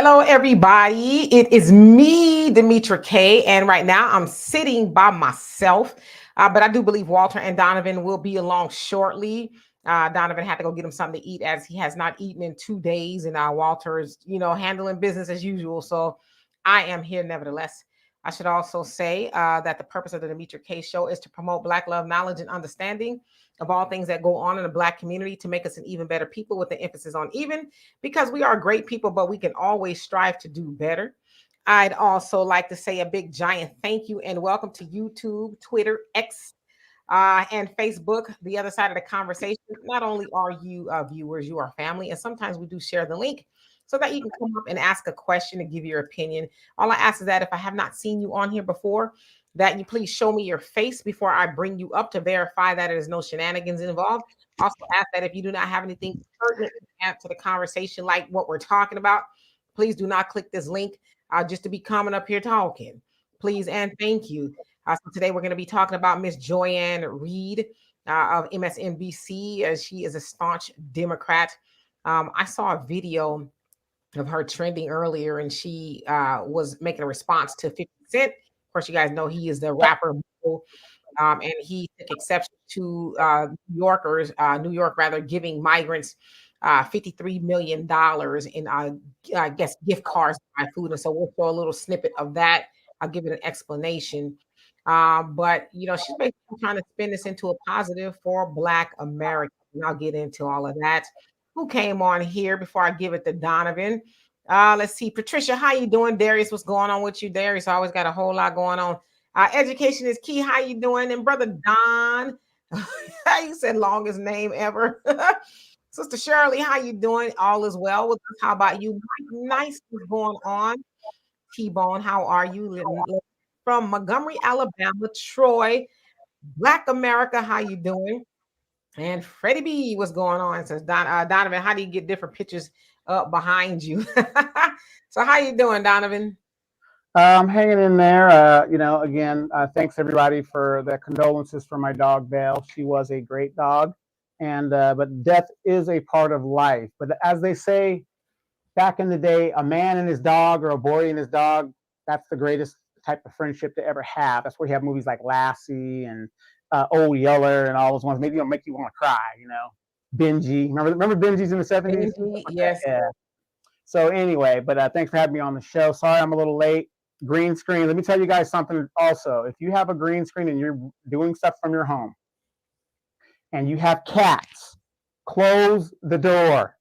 Hello, everybody. It is me, Demetra K, and right now I'm sitting by myself. But I do believe Walter and Donovan will be along shortly. Donovan had to go get him something to eat as he has not eaten in 2 days, and Walter is, handling business as usual. So I am here nevertheless. I should also say that the purpose of the Demetra K show is to promote Black love, knowledge, and understanding of all things that go on in the Black community to make us an even better people with the emphasis on even because we are great people, but we can always strive to do better. I'd also like to say a big giant thank you and welcome to YouTube, Twitter, X, and Facebook, the other side of the conversation. Not only are you viewers, you are family, and sometimes we do share the link so that you can come up and ask a question and give your opinion. All I ask is that if I have not seen you on here before, that you please show me your face before I bring you up to verify that there's no shenanigans involved. Also ask that if you do not have anything pertinent to add to the conversation like what we're talking about, please do not click this link just to be coming up here talking. Please and thank you. So today we're going to be talking about Miss Joy Ann Reid of MSNBC, as she is a staunch Democrat. I saw a video of her trending earlier, and she was making a response to 50 Cent. Of course, you guys know he is the rapper, and he took exception to New York rather, giving migrants $53 million in, I guess, gift cards to buy food. And so we'll show a little snippet of that. I'll give it an explanation. But, she's basically trying to spin this into a positive for Black America. And I'll get into all of that. Who came on here before I give it to Donovan? Let's see. Patricia, how you doing? Darius, what's going on with you? Darius always got a whole lot going on. Education is key. How you doing? And brother Don, you said longest name ever. Sister Shirley, how you doing? All is well with us. How about you? Nice what's going on. T-Bone, how are you? From Montgomery, Alabama. Troy, Black America, how you doing? And Freddie B, what's going on? Says Donovan, how do you get different pictures up behind you? So how you doing, Donovan? Hanging in there. Again, thanks everybody for the condolences for my dog Belle. She was a great dog, and but death is a part of life. But as they say back in the day, a man and his dog or a boy and his dog, that's the greatest type of friendship to ever have. That's where you have movies like Lassie and Old Yeller and all those ones. Maybe it'll make you want to cry. Benji. Remember Benji's in the 70s? Yes. Yeah. So anyway, but thanks for having me on the show. Sorry I'm a little late. Green screen. Let me tell you guys something also. If you have a green screen and you're doing stuff from your home and you have cats, close the door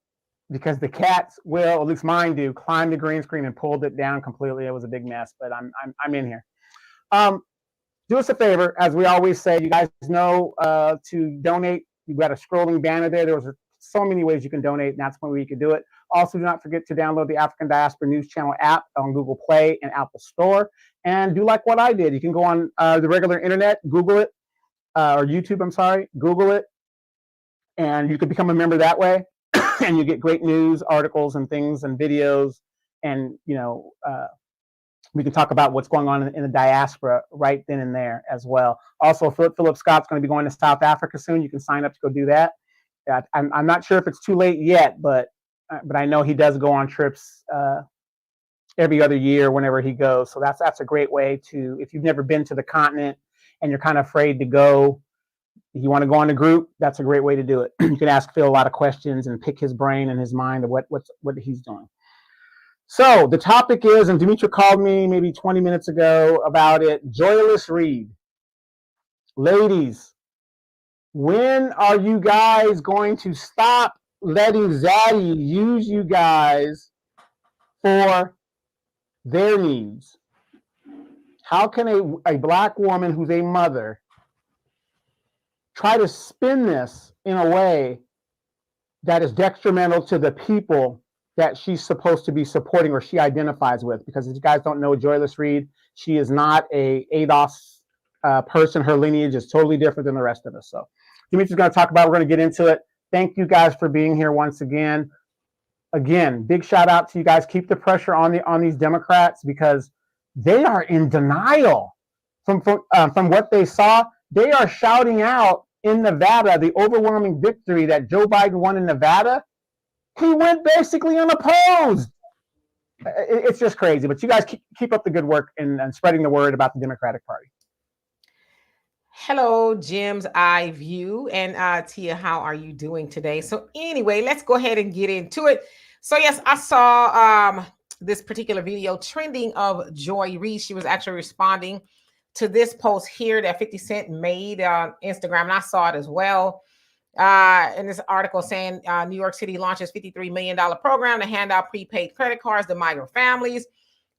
because the cats will, at least mine do, climb the green screen and pulled it down completely. It was a big mess, but I'm in here. Do us a favor, as we always say, you guys know to donate. You've got a scrolling banner there. There was so many ways you can donate, and that's one way you can do it. Also, do not forget to download the African Diaspora News Channel app on Google Play and Apple Store. And do like what I did. You can go on the regular internet, Google it, or YouTube, I'm sorry, Google it, and you can become a member that way. And you get great news, articles, and things, and videos. And, we can talk about what's going on in the diaspora right then and there as well. Also, Philip Scott's going to be going to South Africa soon. You can sign up to go do that. I'm not sure if it's too late yet, but I know he does go on trips every other year whenever he goes. So that's a great way to, if you've never been to the continent and you're kind of afraid to go, if you want to go on a group, that's a great way to do it. You can ask Phil a lot of questions and pick his brain and his mind of what he's doing. So the topic is, and Demetra called me maybe 20 minutes ago about it, Joyless Reid. Ladies, when are you guys going to stop letting Zaddy use you guys for their needs? How can a Black woman who's a mother try to spin this in a way that is detrimental to the people that she's supposed to be supporting or she identifies with? Because if you guys don't know Joyless Reid, she is not a ADOS person. Her lineage is totally different than the rest of us. So Demetra's going to talk about it. We're going to get into it. Thank you guys for being here once again. Again, big shout out to you guys. Keep the pressure on these Democrats because they are in denial from what they saw. They are shouting out in Nevada the overwhelming victory that Joe Biden won in Nevada. He went basically unopposed. It's just crazy. But you guys keep up the good work and spreading the word about the Democratic Party. Hello, Jim's Eye View, and Tia, how are you doing today? So anyway, let's go ahead and get into it. So yes, I saw this particular video trending of Joy Reid. She was actually responding to this post here that 50 Cent made on Instagram, and I saw it as well. In this article saying New York City launches $53 million program to hand out prepaid credit cards to migrant families.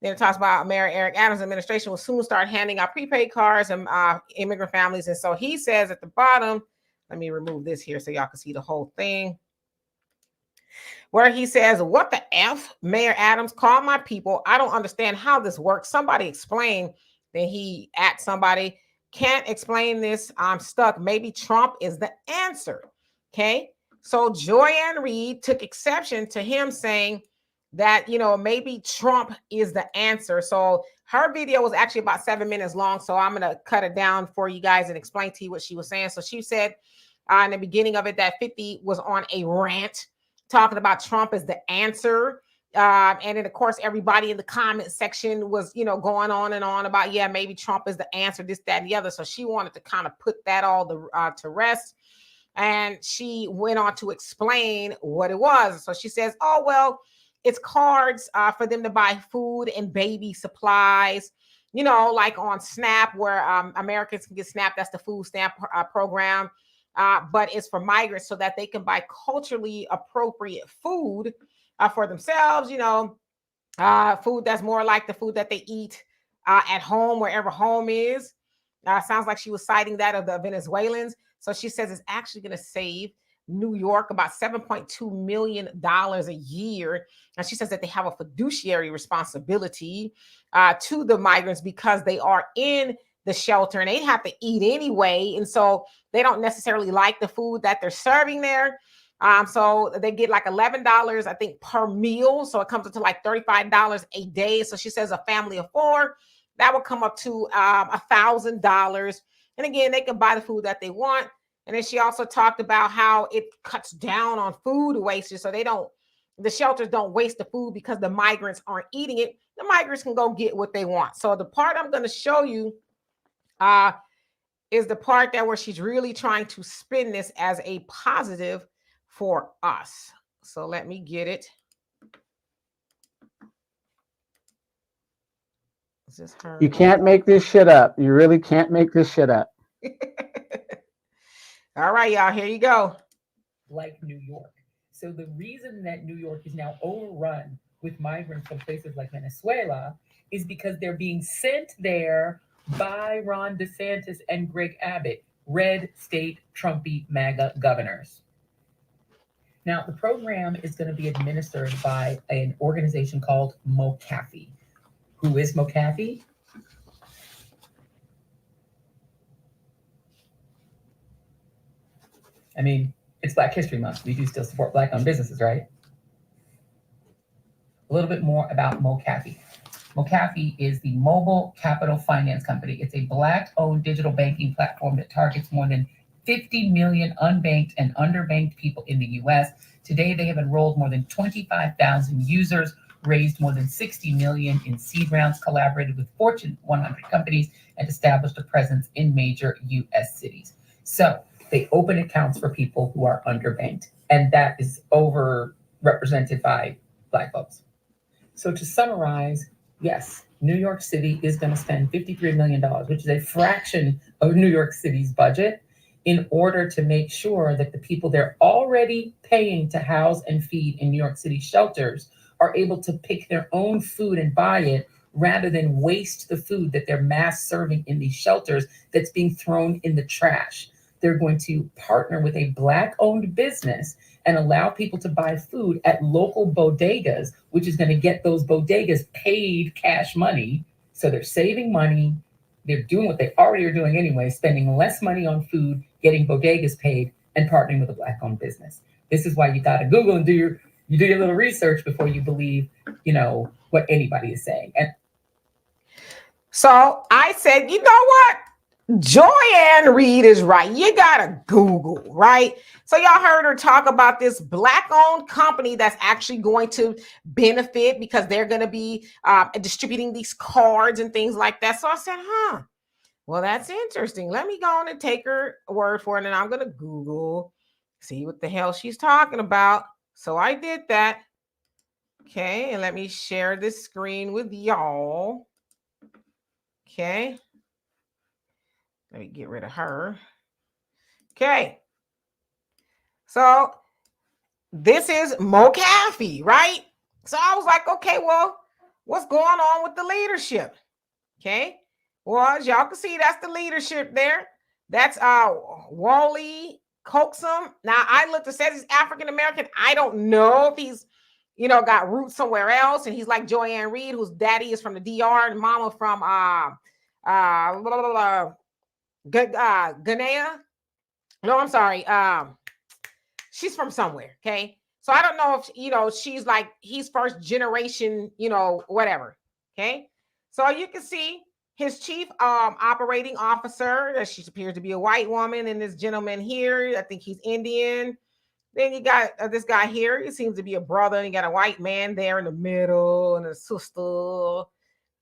Then it talks about Mayor Eric Adams' administration will soon start handing out prepaid cards and immigrant families. And so he says at the bottom, let me remove this here so y'all can see the whole thing, where he says, what the F, Mayor Adams, call my people. I don't understand how this works. Somebody explain. Then he at somebody, can't explain this. I'm stuck. Maybe Trump is the answer. Okay. So Joy Ann Reid took exception to him saying that, you know, maybe Trump is the answer. So her video was actually about 7 minutes long. So I'm going to cut it down for you guys and explain to you what she was saying. So she said in the beginning of it that 50 was on a rant talking about Trump as the answer. And then, of course, everybody in the comment section was, you know, going on and on about, yeah, maybe Trump is the answer, this, that, and the other. So she wanted to kind of put that all to rest. And she went on to explain what it was. So she says, oh, well, it's cards for them to buy food and baby supplies, you know, like on SNAP, where Americans can get SNAP. That's the food stamp program. But it's for migrants so that they can buy culturally appropriate food for themselves, you know, food that's more like the food that they eat at home, wherever home is. Sounds like she was citing that of the Venezuelans. So she says it's actually going to save New York about $7.2 million a year. And she says that they have a fiduciary responsibility to the migrants because they are in the shelter and they have to eat anyway. And so they don't necessarily like the food that they're serving there. So they get like $11, I think, per meal. So it comes up to like $35 a day. So she says a family of four, that will come up to $1,000. And again, they can buy the food that they want. And then she also talked about how it cuts down on food wastage. So the shelters don't waste the food because the migrants aren't eating it. The migrants can go get what they want. So the part I'm going to show you is the part that where she's really trying to spin this as a positive for us. So let me get it. Is this her? You can't make this shit up. You really can't make this shit up. All right, y'all, here you go. Like New York. So the reason that New York is now overrun with migrants from places like Venezuela is because they're being sent there by Ron DeSantis and Greg Abbott, red state Trumpy MAGA governors. Now, the program is going to be administered by an organization called MoCaFi. Who is MoCaFi? I mean, it's Black History Month. We do still support Black-owned businesses, right? A little bit more about MoCaFi. MoCaFi is the Mobile Capital Finance Company. It's a Black-owned digital banking platform that targets more than 50 million unbanked and underbanked people in the U.S. Today, they have enrolled more than 25,000 users, raised more than 60 million in seed rounds, collaborated with Fortune 100 companies, and established a presence in major U.S. cities. So they open accounts for people who are underbanked, and that is overrepresented by Black folks. So to summarize, yes, New York City is going to spend $53 million, which is a fraction of New York City's budget, in order to make sure that the people they're already paying to house and feed in New York City shelters are able to pick their own food and buy it, rather than waste the food that they're mass serving in these shelters that's being thrown in the trash. They're going to partner with a Black-owned business and allow people to buy food at local bodegas, which is going to get those bodegas paid cash money. So they're saving money. They're doing what they already are doing anyway, spending less money on food, getting bodegas paid, and partnering with a Black-owned business. This is why you got to Google and do your little research before you believe, what anybody is saying. And so I said, you know what? Joy Ann Reid is right. You gotta Google, right? So y'all heard her talk about this Black-owned company that's actually going to benefit because they're going to be distributing these cards and things like that. So I said, well, that's interesting. Let me go on and take her word for it, and I'm going to Google, see what the hell she's talking about. So I did that. Okay, and let me share this screen with y'all. Okay. Let me get rid of her. Okay. So this is MoCaFi, right? So I was like, okay, well, what's going on with the leadership? Okay. Well, as y'all can see, that's the leadership there. That's Wally Coxum. Now I looked, it says he's African American. I don't know if he's, got roots somewhere else. And he's like Joy Ann Reid, whose daddy is from the DR and mama from Ghanaian. No, I'm sorry. She's from somewhere. Okay. So I don't know if, she's like, he's first generation, whatever. Okay. So you can see his chief operating officer, that she appears to be a white woman, and this gentleman here, I think he's Indian. Then you got this guy here. He seems to be a brother. And you got a white man there in the middle, and a sister,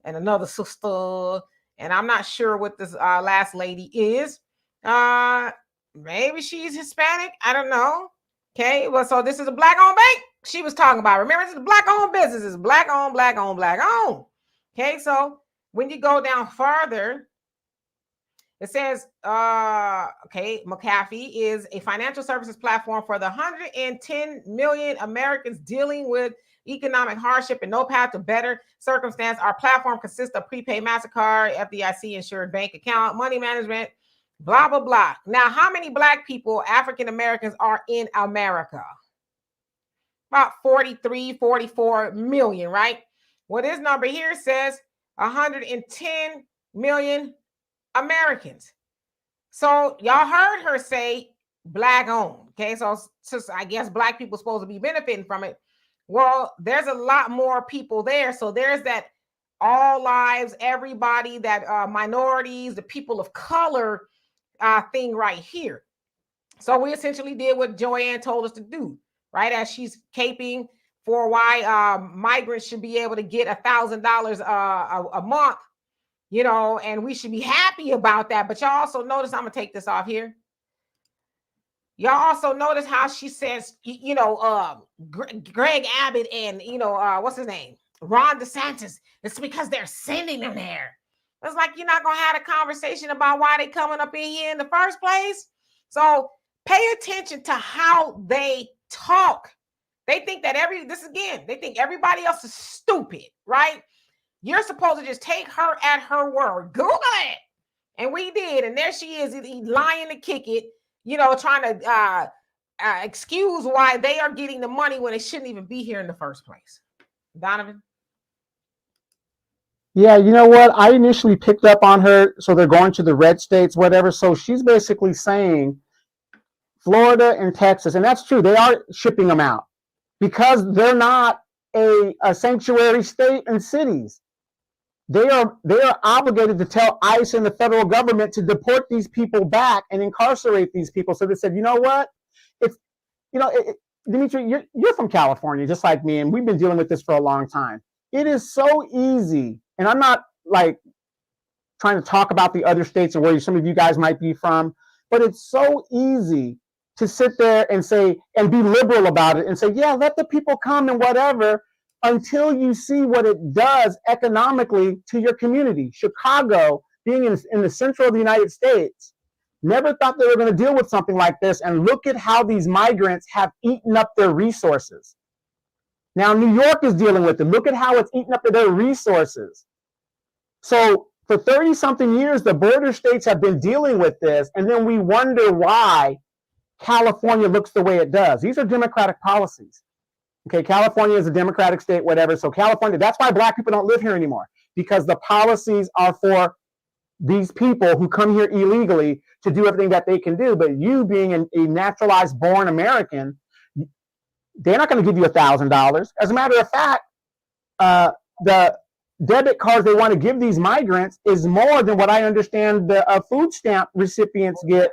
and another sister. And I'm not sure what this last lady is. Maybe she's Hispanic. I don't know. Okay. Well, so this is a Black-owned bank she was talking about. Remember, this is a Black-owned business. It's Black-owned, Black-owned, Black-owned. Okay. So when you go down farther, it says, MoCaFi is a financial services platform for the 110 million Americans dealing with economic hardship and no path to better circumstance. Our platform consists of prepaid MasterCard, FDIC insured bank account, money management, blah, blah, blah. Now, how many Black people, African Americans, are in America? About 43, 44 million, right? Well, this number here says 110 million Americans. So y'all heard her say Black-owned. Okay, so I guess Black people are supposed to be benefiting from it. Well, there's a lot more people there. So there's that all lives, everybody, that minorities, the people of color thing right here. So we essentially did what Joy Ann told us to do, right? As she's caping for why migrants should be able to get $1,000 a month, and we should be happy about that. But y'all also notice, I'm gonna take this off here. Y'all also notice how she says, Greg Abbott and what's his name, Ron DeSantis. It's because they're sending them there. It's like you're not gonna have a conversation about why they coming up in here in the first place. So pay attention to how they talk. They think that they think everybody else is stupid, right? You're supposed to just take her at her word. Google it. And we did. And there she is, lying to kick it, trying to excuse why they are getting the money when they shouldn't even be here in the first place. Donovan? Yeah, you know what? I initially picked up on her. So they're going to the red states, whatever. So she's basically saying Florida and Texas, and that's true. They are shipping them out because they're not a sanctuary state and cities. They are obligated to tell ICE and the federal government to deport these people back and incarcerate these people. So they said, you know what? Dimitri, you're from California, just like me, and we've been dealing with this for a long time. It is so easy, and I'm not like trying to talk about the other states or where some of you guys might be from, but it's so easy to sit there and say, and be liberal about it and say, yeah, let the people come and whatever, until you see what it does economically to your community. Chicago, being in the central of the United States, never thought they were going to deal with something like this. And look at how these migrants have eaten up their resources. Now, New York is dealing with it. Look at how it's eaten up their resources. So for 30-something years, the border states have been dealing with this. And then we wonder why California looks the way it does. These are Democratic policies. Okay, California is a Democratic state, whatever. So California, that's why Black people don't live here anymore, because the policies are for these people who come here illegally to do everything that they can do. But you being a naturalized born American, they're not going to give you $1,000. As a matter of fact, the debit cards they want to give these migrants is more than what I understand the food stamp recipients get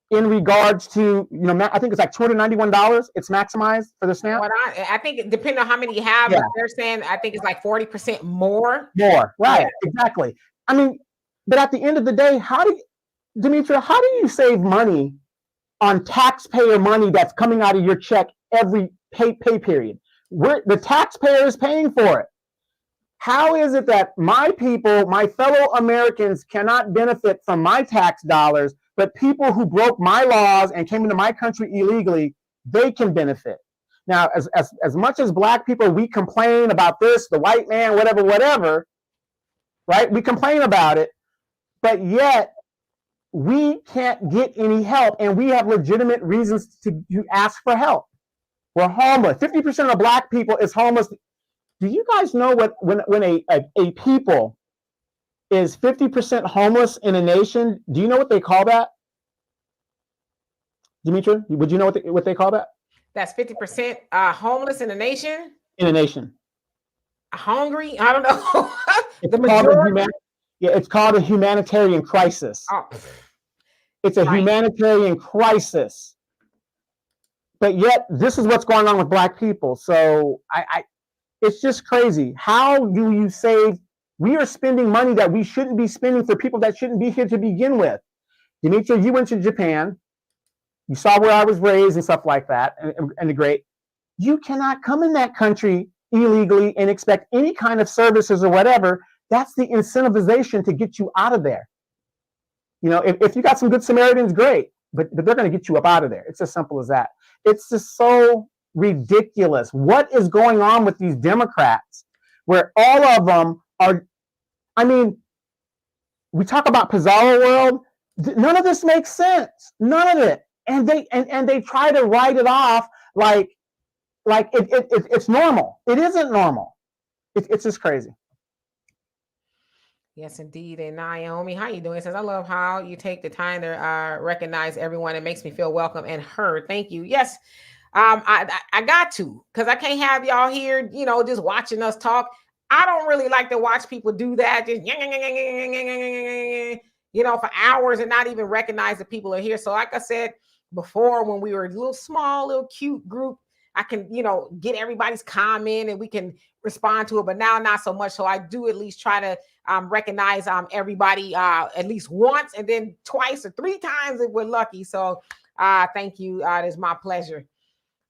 in regards to, I think it's like $291. It's maximized for the stamp. I think it depends on how many you have, but they're saying I think it's like 40% more. More, right? Exactly. I mean, but at the end of the day, Demetra, how do you save money on taxpayer money that's coming out of your check every pay period? The taxpayer is paying for it. How is it that my people, my fellow Americans, cannot benefit from my tax dollars, but people who broke my laws and came into my country illegally, they can benefit? Now, as much as Black people, we complain about this, the white man, whatever, right? We complain about it, but yet we can't get any help, and we have legitimate reasons to ask for help. We're homeless. 50% of Black people is homeless. Do you guys know when a people is 50% homeless in a nation? Do you know what they call that? Demetra, would you know what they call that? That's 50% homeless in a nation. In a nation. Hungry? I don't know. It's called a humanitarian crisis. Oh. It's a humanitarian crisis. But yet, this is what's going on with Black people. So it's just crazy. How do you save? We are spending money that we shouldn't be spending for people that shouldn't be here to begin with. Demetra, you went to Japan. You saw where I was raised and stuff like that, and the great. You cannot come in that country illegally and expect any kind of services or whatever. That's the incentivization to get you out of there. If you got some good Samaritans, great, but they're going to get you up out of there. It's as simple as that. It's just so ridiculous. What is going on with these Democrats where all of them are, we talk about Pizarro world. None of this makes sense. None of it. And they try to write it off like it's normal. It isn't normal. It's just crazy. Yes, indeed. And Naomi, how you doing? It says, I love how you take the time to recognize everyone. It makes me feel welcome and heard. Thank you. Yes, I got to, because I can't have y'all here, just watching us talk. I don't really like to watch people do that, just for hours and not even recognize that people are here. So like I said before, when we were a little cute group, I can, get everybody's comment and we can respond to it, but now not so much. So I do at least try to recognize everybody at least once, and then twice or three times if we're lucky. So thank you. It is my pleasure.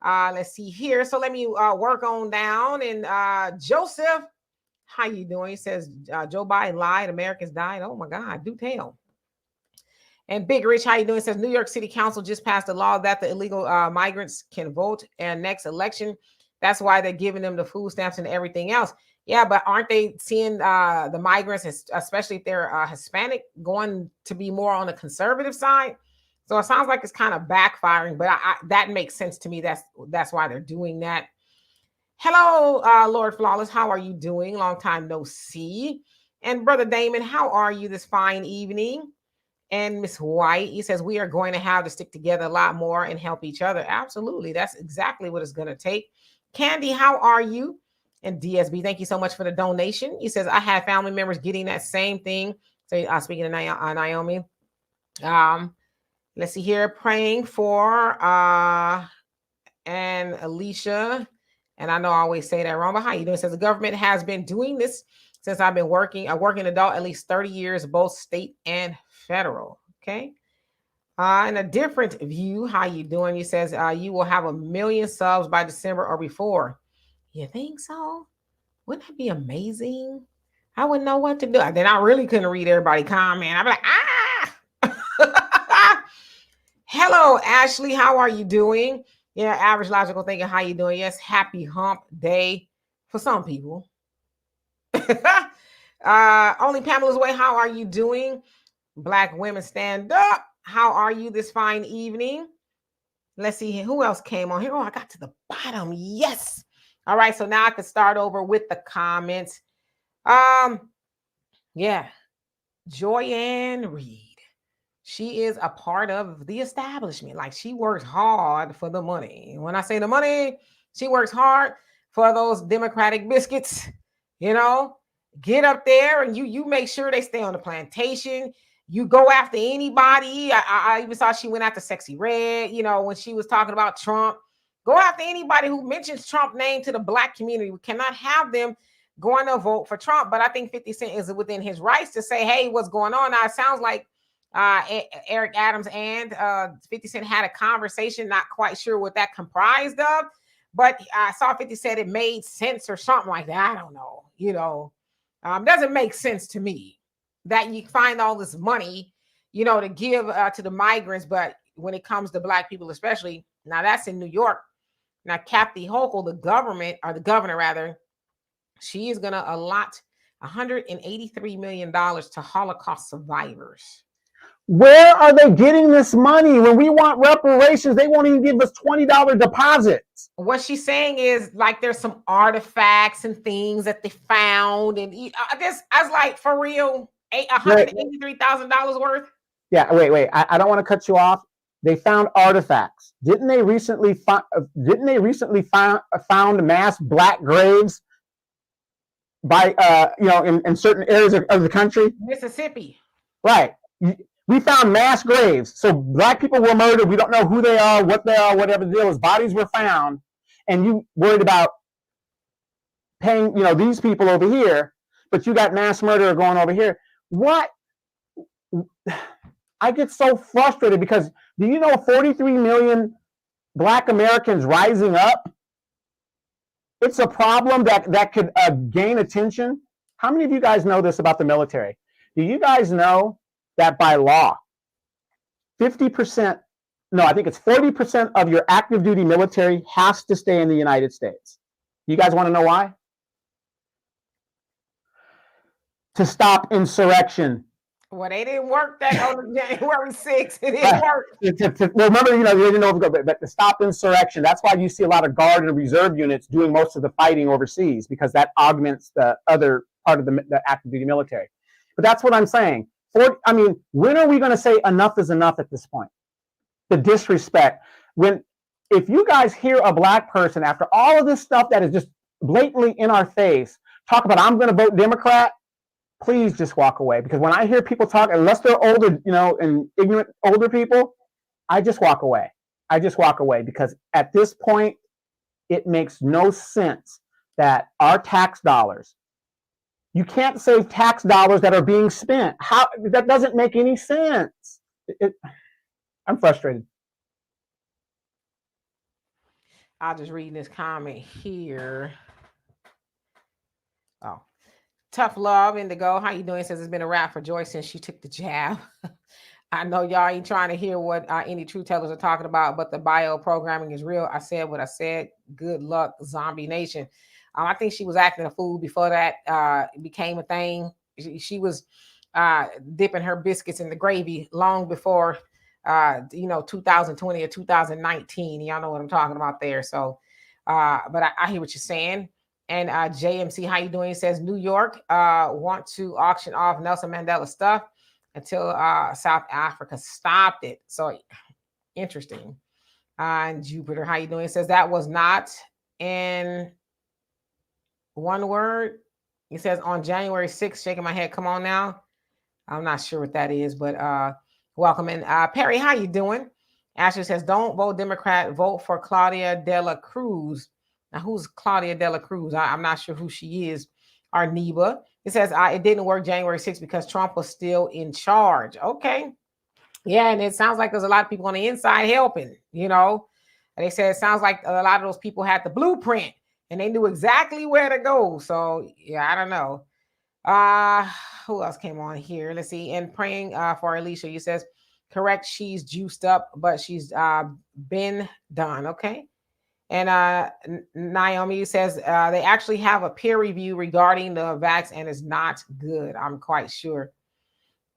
Let's see here. So let me work on down. And Joseph, how you doing? He says, Joe Biden lied. Americans died. Oh my God, do tell. And Big Rich, how you doing? It says New York City Council just passed a law that the illegal migrants can vote in next election. That's why they're giving them the food stamps and everything else. Yeah, but aren't they seeing the migrants, especially if they're Hispanic, going to be more on the conservative side? So it sounds like it's kind of backfiring, but that makes sense to me. That's why they're doing that. Hello, Lord Flawless. How are you doing? Long time no see. And Brother Damon, how are you this fine evening? And Miss White, he says, we are going to have to stick together a lot more and help each other. Absolutely. That's exactly what it's going to take. Candy, how are you? And DSB, thank you so much for the donation. He says, I have family members getting that same thing. So speaking of Naomi, let's see here, praying for and Alicia. And I know I always say that wrong, but how you doing? It says the government has been doing this since I've been working, a working adult, at least 30 years, both state and federal. Okay. And a different view, how you doing? He says you will have 1 million subs by December or before. You think so? Wouldn't that be amazing? I wouldn't know what to do. Then I really couldn't read everybody's comment. I'd be like, Hello, Ashley. How are you doing? Yeah, average logical thinking. How you doing? Yes, happy hump day for some people. Only Pamela's way. How are you doing? Black women stand up. How are you this fine evening? Let's see who else came on here. Oh, I got to the bottom. Yes. All right. So now I can start over with the comments. Yeah. Joy Ann Reid. She is a part of the establishment. Like, she works hard for the money. When I say the money, she works hard for those Democratic biscuits, get up there and you make sure they stay on the plantation. You go after anybody. I even saw she went after Sexy Red, you know, when she was talking about Trump. Go after anybody who mentions Trump's name to the Black community. We cannot have them going to vote for Trump. But I think 50 Cent is within his rights to say, hey, what's going on? Now, it sounds like Eric Adams and 50 Cent had a conversation, not quite sure what that comprised of. But I saw 50 said it made sense or something like that. I don't know, you know. Doesn't make sense to me that you find all this money, you know, to give to the migrants. But when it comes to Black people, especially, now that's in New York. Now, Kathy Hochul, the governor rather, she is going to allot $183 million to Holocaust survivors. Where are they getting this money? When we want reparations, they won't even give us $20 deposits. What she's saying is like there's some artifacts and things that they found. And I guess I was like, for real, $183,000 worth? Yeah, wait. I don't want to cut you off. They found artifacts. Didn't they recently found mass Black graves by in certain areas of the country? Mississippi. Right. We found mass graves. So Black people were murdered. We don't know who they are, what they are, whatever the deal is. Bodies were found, and you worried about paying, these people over here, but you got mass murder going over here. What? I get so frustrated because do you know 43 million Black Americans rising up? It's a problem that could gain attention. How many of you guys know this about the military? Do you guys know that by law, 50%, no, I think it's 40% of your active duty military has to stay in the United States? You guys want to know why? To stop insurrection. Well, they didn't work that on January 6th. It didn't work. Well, remember, they didn't know, but to stop insurrection. That's why you see a lot of Guard and Reserve units doing most of the fighting overseas, because that augments the other part of the active duty military. But that's what I'm saying. When are we going to say enough is enough at this point? The disrespect. If you guys hear a Black person after all of this stuff that is just blatantly in our face talk about, I'm going to vote Democrat, please just walk away. Because when I hear people talk, unless they're older, and ignorant older people, I just walk away. Because at this point, it makes no sense that our tax dollars, you can't save tax dollars that are being spent. That doesn't make any sense. I'm frustrated. I'll just read this comment here. Oh. Tough love, Indigo. How you doing? Says it's been a wrap for Joy since she took the jab. I know y'all ain't trying to hear what any truth tellers are talking about, but the bio programming is real. I said what I said. Good luck, Zombie Nation. I think she was acting a fool before that became a thing. She was dipping her biscuits in the gravy long before 2020 or 2019. Y'all know what I'm talking about there. So, but I hear what you're saying. And JMC, how you doing? He says New York want to auction off Nelson Mandela stuff until South Africa stopped it. So interesting. And Jupiter, how you doing? He says that was not in one word. He says on January 6th, shaking my head. Come on now. I'm not sure what that is, but welcome. And Perry, how you doing? Ashley says, don't vote Democrat, vote for Claudia de la Cruz. Now, who's Claudia de la Cruz? I'm not sure who she is. Arneba. It says it didn't work January 6th because Trump was still in charge. Okay. Yeah, and it sounds like there's a lot of people on the inside helping, And they said it sounds like a lot of those people had the blueprint and they knew exactly where to go. So, yeah, I don't know. Who else came on here? Let's see. And praying for Alicia. You says, correct, she's juiced up, but she's been done. Okay. And Naomi says they actually have a peer review regarding the vax and it's not good. I'm quite sure.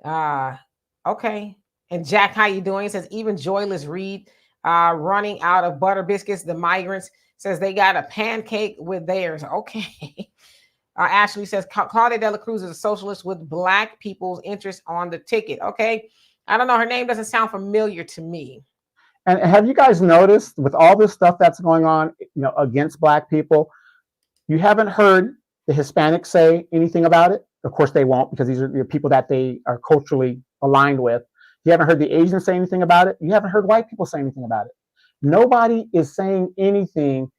Okay. And Jack, how you doing? He says even Joyless Reid running out of butter biscuits. The migrants says they got a pancake with theirs. Okay. Ashley says Claudia de la Cruz is a socialist with Black people's interest on the ticket. Okay. I don't know. Her name doesn't sound familiar to me. And have you guys noticed with all this stuff that's going on, against Black people, you haven't heard the Hispanics say anything about it? Of course they won't, because these are the people that they are culturally aligned with. You haven't heard the Asians say anything about it. You haven't heard white people say anything about it. Nobody is saying anything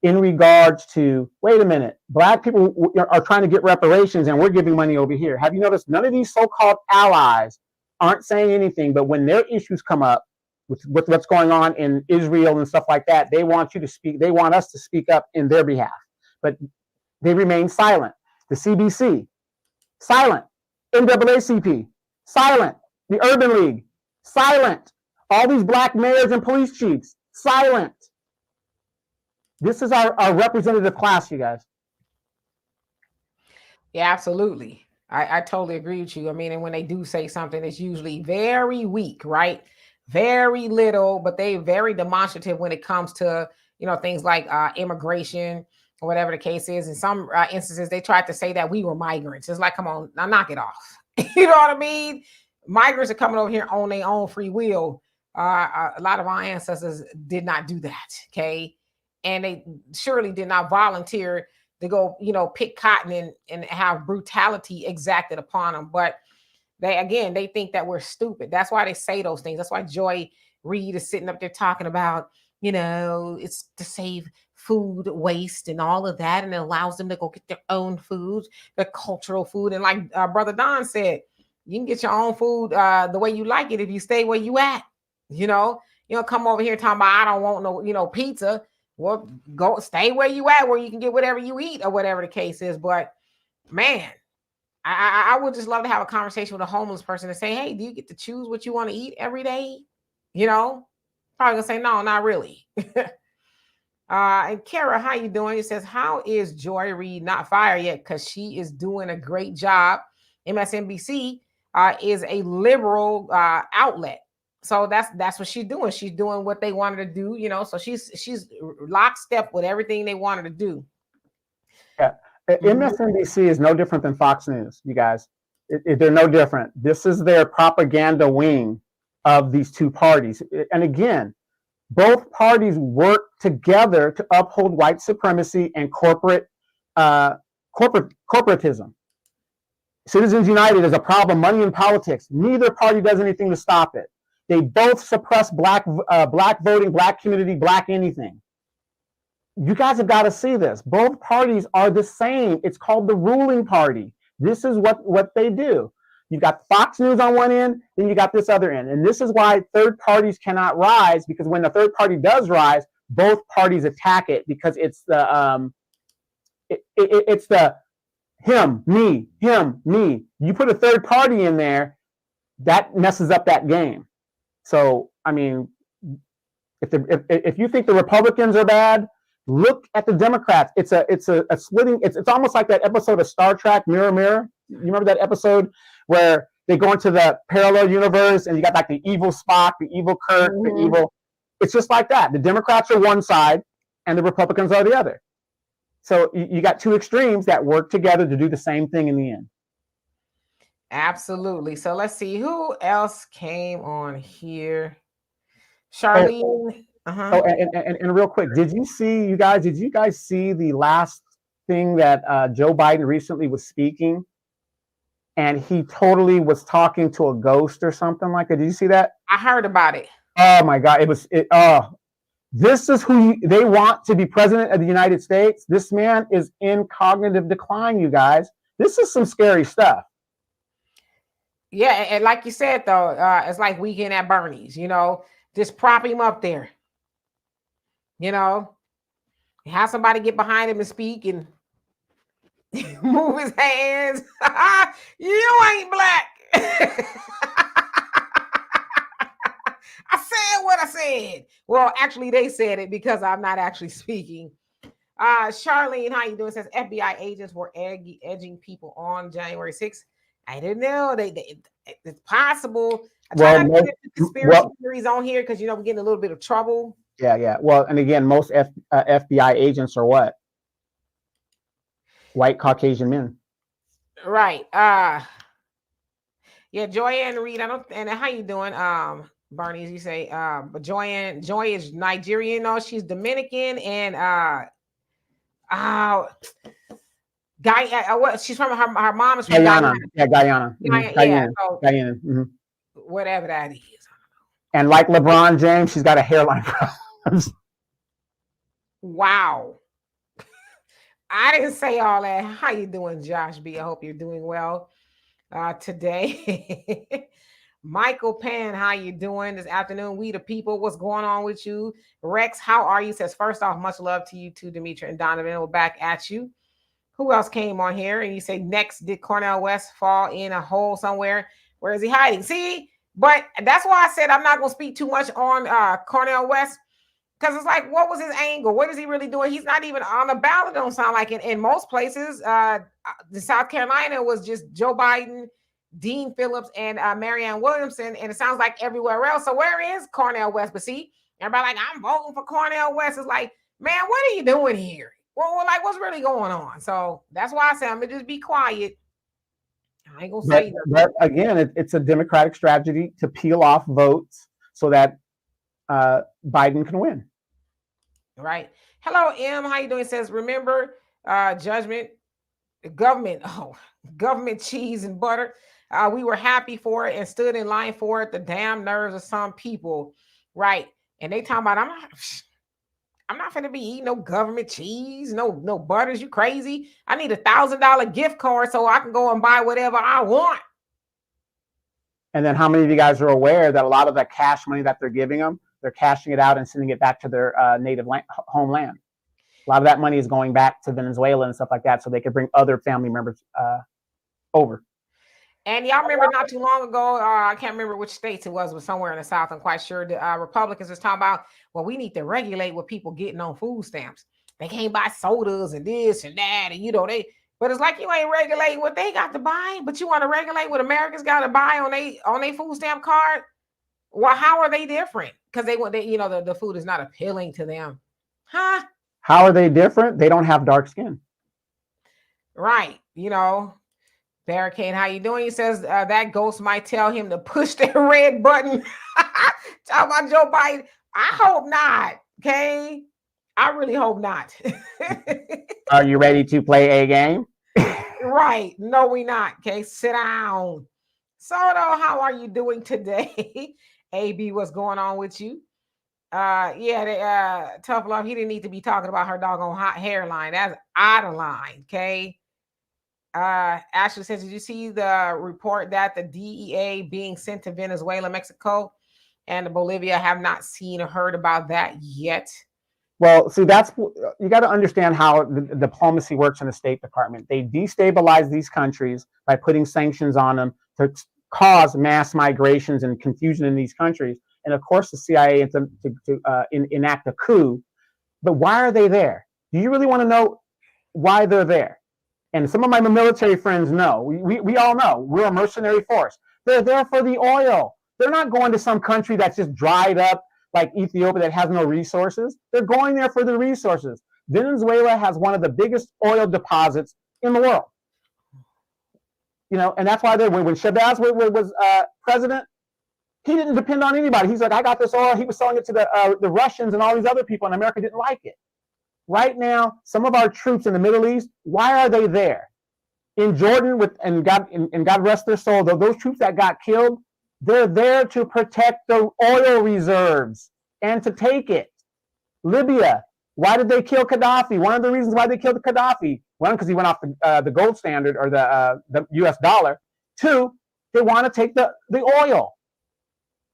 in regards to, wait a minute, black people are trying to get reparations and we're giving money over here. Have you noticed none of these so-called allies aren't saying anything, but when their issues come up with what's going on in Israel and stuff like that, they want you to speak, they want us to speak up in their behalf. But they remain silent. The CBC, silent. NAACP, silent. The Urban League, silent. All these black mayors and police chiefs, silent. This is our representative class, you guys. Yeah, absolutely. I totally agree with you. I mean, and when they do say something, it's usually very weak, right? Very little, but they very demonstrative when it comes to, you know, things like immigration or whatever the case is. In some instances, they tried to say that we were migrants. It's like, come on, now knock it off. You know what I mean? Migrants are coming over here on their own free will. A lot of our ancestors did not do that, okay? And they surely did not volunteer to go, you know, pick cotton and have brutality exacted upon them. But they think that we're stupid. That's why they say those things. That's why Joy Reid is sitting up there talking about, you know, it's to save food waste and all of that. And it allows them to go get their own food, their cultural food. And like Brother Don said, you can get your own food the way you like it if you stay where you at. You know, you don't come over here talking about, I don't want no, you know, pizza. Well, go stay where you at, where you can get whatever you eat or whatever the case is. But man, I would just love to have a conversation with a homeless person and say, hey, do you get to choose what you want to eat every day? You know, probably gonna say, no, not really. And Kara, how you doing? It says, how is Joy Reid not fired yet? Because she is doing a great job. MSNBC is a liberal outlet. So that's what she's doing. She's doing what they wanted to do, you know. So she's lockstep with everything they wanted to do. Yeah, MSNBC is no different than Fox News, you guys. They're no different. This is their propaganda wing of these two parties. And again, both parties work together to uphold white supremacy and corporatism. Citizens United is a problem. Money in politics. Neither party does anything to stop it. They both suppress black voting, black community, black anything. You guys have got to see this. Both parties are the same. It's called the ruling party. This is what they do. You've got Fox News on one end, then you got this other end. And this is why third parties cannot rise, because when the third party does rise, both parties attack it, because it's the it's the him, me. You put a third party in there, that messes up that game. So, I mean, if you think the Republicans are bad, look at the Democrats. It's a splitting. It's almost like that episode of Star Trek, Mirror Mirror. You remember that episode where they go into the parallel universe and you got like the evil Spock, the evil Kirk, the evil. It's just like that. The Democrats are one side and the Republicans are the other. So you got two extremes that work together to do the same thing in the end. Absolutely. So let's see who else came on here. Charlene. Oh, and real quick, did you guys see the last thing that Joe Biden recently was speaking? And he totally was talking to a ghost or something like that. Did you see that? I heard about it. Oh my God. This is who they want to be president of the United States. This man is in cognitive decline, you guys. This is some scary stuff. Yeah, and like you said, though, it's like Weekend at Bernie's, you know, just prop him up there. You know, have somebody get behind him and speak and move his hands. You ain't black. I said what I said. Well, actually, they said it because I'm not actually speaking. Charlene, how you doing? Says FBI agents were edging people on January 6th. I didn't know. It's possible. I try not to get the conspiracy theories on here because, you know, we're getting a little bit of trouble. Yeah. Well, and again, most FBI agents are what? White Caucasian men. Right. Yeah, Joy Ann Reid. And how you doing? Bernie, as you say, but Joy is Nigerian, no, she's Dominican, and What? She's from her mom is from Guyana. Guyana. Yeah, Guyana. Yeah. Guyana. So Guyana. whatever that is. And like LeBron James, she's got a hairline problem. Wow. I didn't say all that. How you doing, Josh B? I hope you're doing well today. Michael Pan, how you doing this afternoon? We the people, what's going on with you? Rex, how are you? Says, first off, much love to you too, Demetra and Donovan. We're back at you. Who else came on here? And you say, next, did Cornel West fall in a hole somewhere? Where is he hiding? See, but that's why I said I'm not going to speak too much on Cornel West, because it's like, what was his angle? What is he really doing? He's not even on the ballot. Don't sound like in most places. The South Carolina was just Joe Biden, Dean Phillips, and Marianne Williamson, and it sounds like everywhere else. So where is Cornel West? But see, everybody like, I'm voting for Cornel West. It's like, man, what are you doing here? Well, like, what's really going on? So that's why I said I'm gonna just be quiet. I ain't gonna say nothing. But again, it's a Democratic strategy to peel off votes so that Biden can win. Right. Hello, M. How you doing? It says, remember judgment, government cheese and butter. We were happy for it and stood in line for it. The damn nerves of some people. Right. And they talking about, I'm not going to be eating no government cheese, no butters. You crazy? I need $1,000 gift card so I can go and buy whatever I want. And then how many of you guys are aware that a lot of the cash money that they're giving them, they're cashing it out and sending it back to their native homeland? A lot of that money is going back to Venezuela and stuff like that so they can bring other family members over. And y'all remember not too long ago, I can't remember which states it was somewhere in the South, I'm quite sure, the Republicans was talking about, well, we need to regulate what people getting on food stamps. They can't buy sodas and this and that, and but it's like you ain't regulating what they got to buy, but you want to regulate what Americans got to buy on their food stamp card. Well, how are they different? Because the food is not appealing to them. Huh? How are they different? They don't have dark skin. Right. Barricade, how you doing? He says that ghost might tell him to push that red button. Talk about Joe Biden. I hope not. Okay. I really hope not. Are you ready to play a game? Right. No, we not. Okay. Sit down. Soto, how are you doing today? AB, what's going on with you? Tough love. He didn't need to be talking about her doggone hot hairline. That's out of line. Okay. Ashley says, did you see the report that the DEA being sent to Venezuela, Mexico, and Bolivia? Have not seen or heard about that yet. Well, see, you got to understand how the diplomacy works in the State Department. They destabilize these countries by putting sanctions on them to cause mass migrations and confusion in these countries. And of course, the CIA to enact a coup. But why are they there? Do you really want to know why they're there? And some of my military friends know. We all know. We're a mercenary force. They're there for the oil. They're not going to some country that's just dried up like Ethiopia that has no resources. They're going there for the resources. Venezuela has one of the biggest oil deposits in the world. And that's why when Chavez was president, he didn't depend on anybody. He's like, I got this oil. He was selling it to the Russians and all these other people, and America didn't like it. Right now, some of our troops in the Middle East, why are they there? In Jordan, and God rest their soul, those troops that got killed, they're there to protect the oil reserves and to take it. Libya, why did they kill Gaddafi? One of the reasons why they killed Gaddafi, one, because he went off the gold standard or the US dollar. Two, they want to take the oil.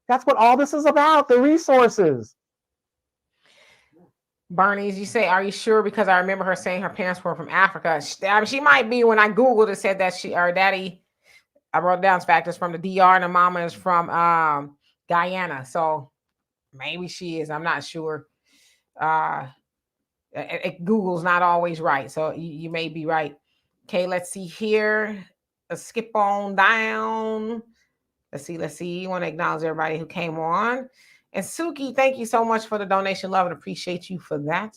That's what all this is about, the resources. Bernice, you say, are you sure? Because I remember her saying her parents were from Africa. She might be. When I Googled it, said that her daddy, I wrote down factors from the DR and her mama is from Guyana. So maybe she is. I'm not sure. Google's not always right. So you may be right. Okay, let's see here. Let's skip on down. Let's see. You want to acknowledge everybody who came on. And Suki, thank you so much for the donation. Love and appreciate you for that.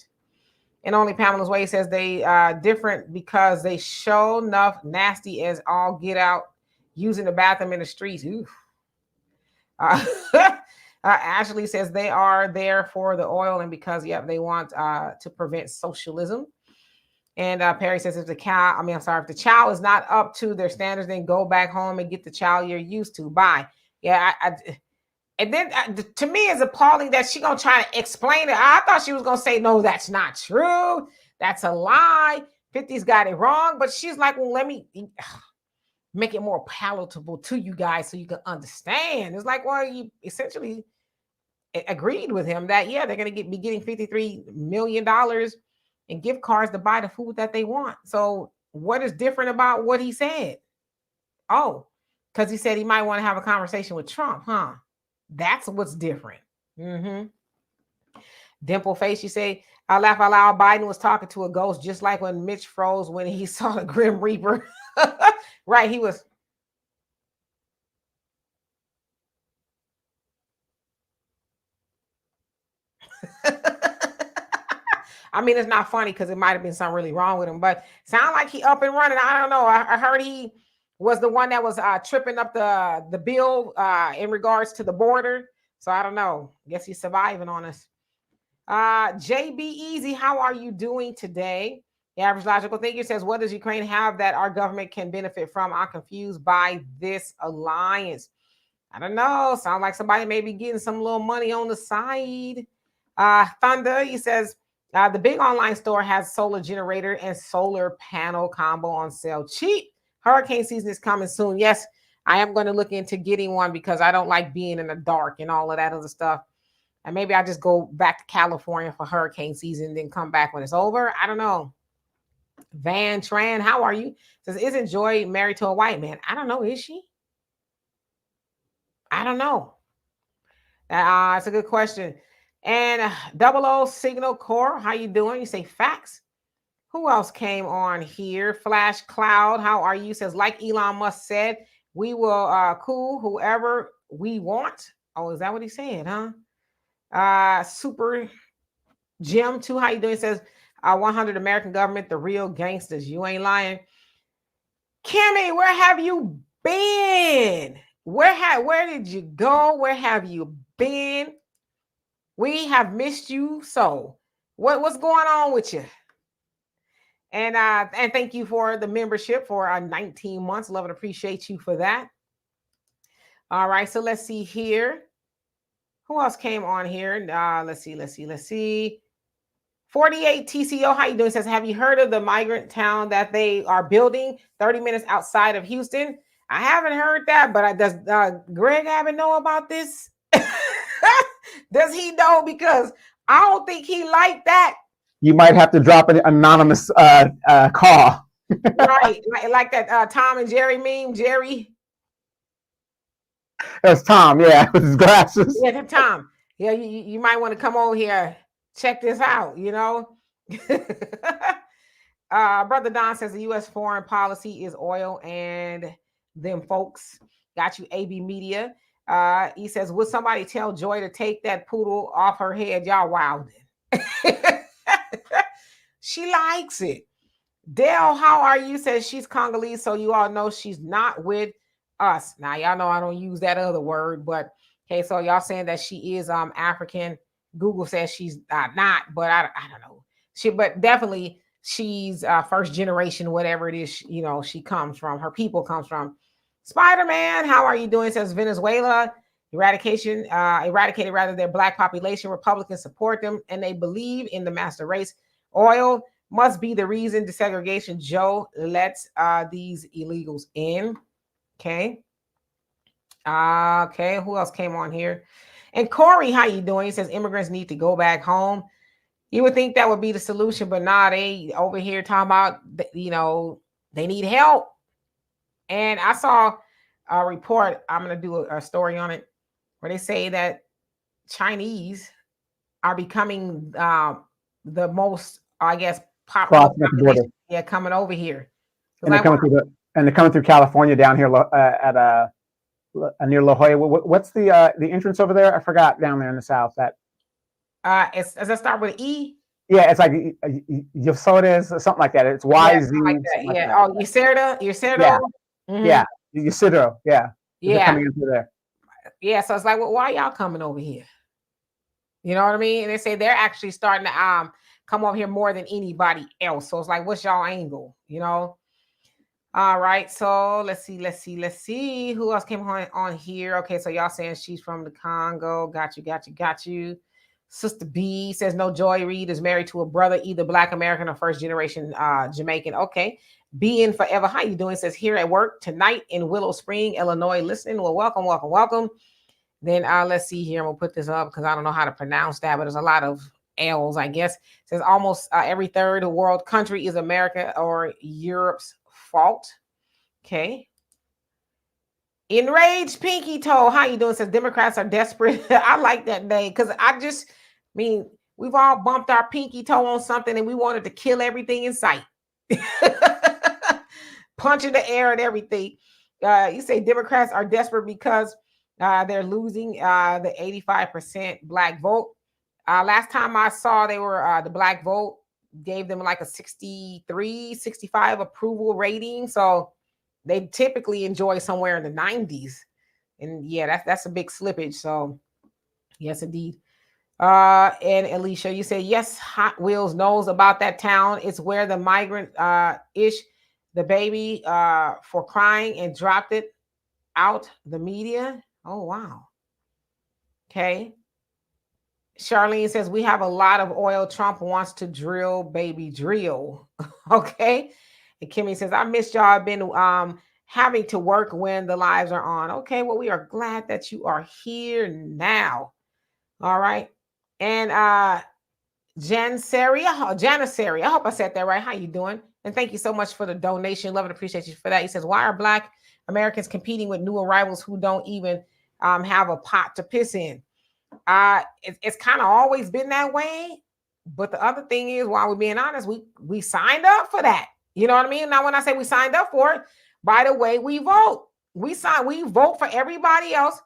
And Only Pamela's Way says they different because they show enough nasty as all get out using the bathroom in the streets. Ashley says they are there for the oil and because, they want to prevent socialism. And Perry says, if the child is not up to their standards, then go back home and get the child you're used to. Bye. Yeah, and then to me, it's appalling that she gonna try to explain it. I thought she was gonna say, no, that's not true. That's a lie. 50's got it wrong. But she's like, well, let me make it more palatable to you guys so you can understand. It's like, well, you essentially agreed with him that, yeah, they're going to be getting $53 million in gift cards to buy the food that they want. So what is different about what he said? Oh, because he said he might want to have a conversation with Trump, huh? That's what's different. Mm-hmm. Dimple face, you say, I laugh out loud. Biden was talking to a ghost, just like when Mitch froze when he saw the Grim Reaper. Right, he was. I mean, it's not funny because it might have been something really wrong with him, but sound like he up and running. I don't know. I heard he was the one that was tripping up the bill in regards to the border. So I don't know. Guess he's surviving on us. JB Easy, how are you doing today? The average logical thinker says, what does Ukraine have that our government can benefit from? I'm confused by this alliance. I don't know. Sounds like somebody may be getting some little money on the side. Thunder, he says, the big online store has solar generator and solar panel combo on sale cheap. Hurricane season is coming soon. Yes, I am going to look into getting one because I don't like being in the dark and all of that other stuff. And maybe I just go back to California for hurricane season and then come back when it's over. I don't know. Van Tran, how are you? Says, isn't Joy married to a white man? I don't know. Is she? I don't know. It's a good question. And 00 Signal Core, how you doing? You say facts. Who else came on here? Flash Cloud, how are you? Says, like Elon Musk said, we will cool whoever we want. Oh, is that what he said, huh? Super Jim, too, how you doing? Says, 100 American government, the real gangsters. You ain't lying. Kimmy, where have you been? Where did you go? Where have you been? We have missed you. So what's going on with you? And thank you for the membership for 19 months. Love and appreciate you for that. All right, so let's see here. Who else came on here? Let's see. 48 TCO, how you doing? Says, have you heard of the migrant town that they are building 30 minutes outside of Houston? I haven't heard that, but does Greg Abbott know about this? Does he know? Because I don't think he liked that. You might have to drop an anonymous call. Right, like that Tom and Jerry meme, Jerry. That's Tom, yeah, with his glasses. Yeah, that's Tom. Yeah, you might want to come over here, check this out, you know. Brother Don says the U.S. foreign policy is oil and them folks. Got you, AB Media. He says, would somebody tell Joy to take that poodle off her head? Y'all wildin'. She likes it. Dale, how are you? Says she's Congolese, so you all know she's not with us. Now, y'all know I don't use that other word, but okay, so y'all saying that she is African. Google says she's not, but I don't know. But definitely she's first generation, whatever it is, you know, she comes from, her people comes from. Spider-Man, how are you doing? Says Venezuela eradicated rather their black population. Republicans support them and they believe in the master race. Oil must be the reason desegregation. Joe lets these illegals in. Okay. Okay. Who else came on here? And Corey, how you doing? He says immigrants need to go back home. You would think that would be the solution, but nah, they over here talking about, you know, they need help. And I saw a report, I'm going to do a story on it, where they say that Chinese are becoming the most, I guess, popular population. Yeah, coming over here. And they're coming through California down here at near La Jolla. What's the entrance over there? I forgot, down there in the south. That does that start with E? Yeah, it's like Yosodes or something like that. It's YZ. Like that. Yeah. Like oh, Ysidro. Yeah. Mm-hmm. Yeah. Ysidro. Yeah. Yeah. Coming into there. Yeah. So it's like, well, why y'all coming over here? You know what I mean? And they say they're actually starting to come over here more than anybody else. So it's like, what's y'all angle? You know? All right. So let's see. Who else came on here? Okay, so y'all saying she's from the Congo. Got you. Sister B says no. Joy Reid is married to a brother, either Black American or first generation Jamaican. Okay. Be in forever. How you doing? Says here at work tonight in Willow Spring, Illinois. Listening. Well, welcome. Then let's see here. I'm gonna put this up because I don't know how to pronounce that, but there's a lot of L's, I guess. It says almost every third world country is America or Europe's fault. Okay. Enraged Pinky Toe. How you doing? Says Democrats are desperate. I like that name because we've all bumped our pinky toe on something and we wanted to kill everything in sight. Punch in the air and everything. You say Democrats are desperate because they're losing the 85% Black vote. Last time I saw they were the Black vote gave them like a 63, 65 approval rating. So they typically enjoy somewhere in the 90s. And yeah, that's a big slippage. So yes, indeed. And Alicia, you say, yes, Hot Wheels knows about that town. It's where the migrant ish the baby for crying and dropped it out the media. Oh, wow. Okay. Charlene says, we have a lot of oil. Trump wants to drill, baby, drill. Okay. And Kimmy says, I miss y'all. I've been having to work when the lives are on. Okay. Well, we are glad that you are here now. All right. And Janisari, I hope I said that right. How you doing? And thank you so much for the donation. Love and appreciate you for that. He says, why are Black Americans competing with new arrivals who don't even have a pot to piss in? It's kind of always been that way. But the other thing is, while we're being honest, we signed up for that. You know what I mean? Now, when I say we signed up for it, by the way, we vote. We vote for everybody else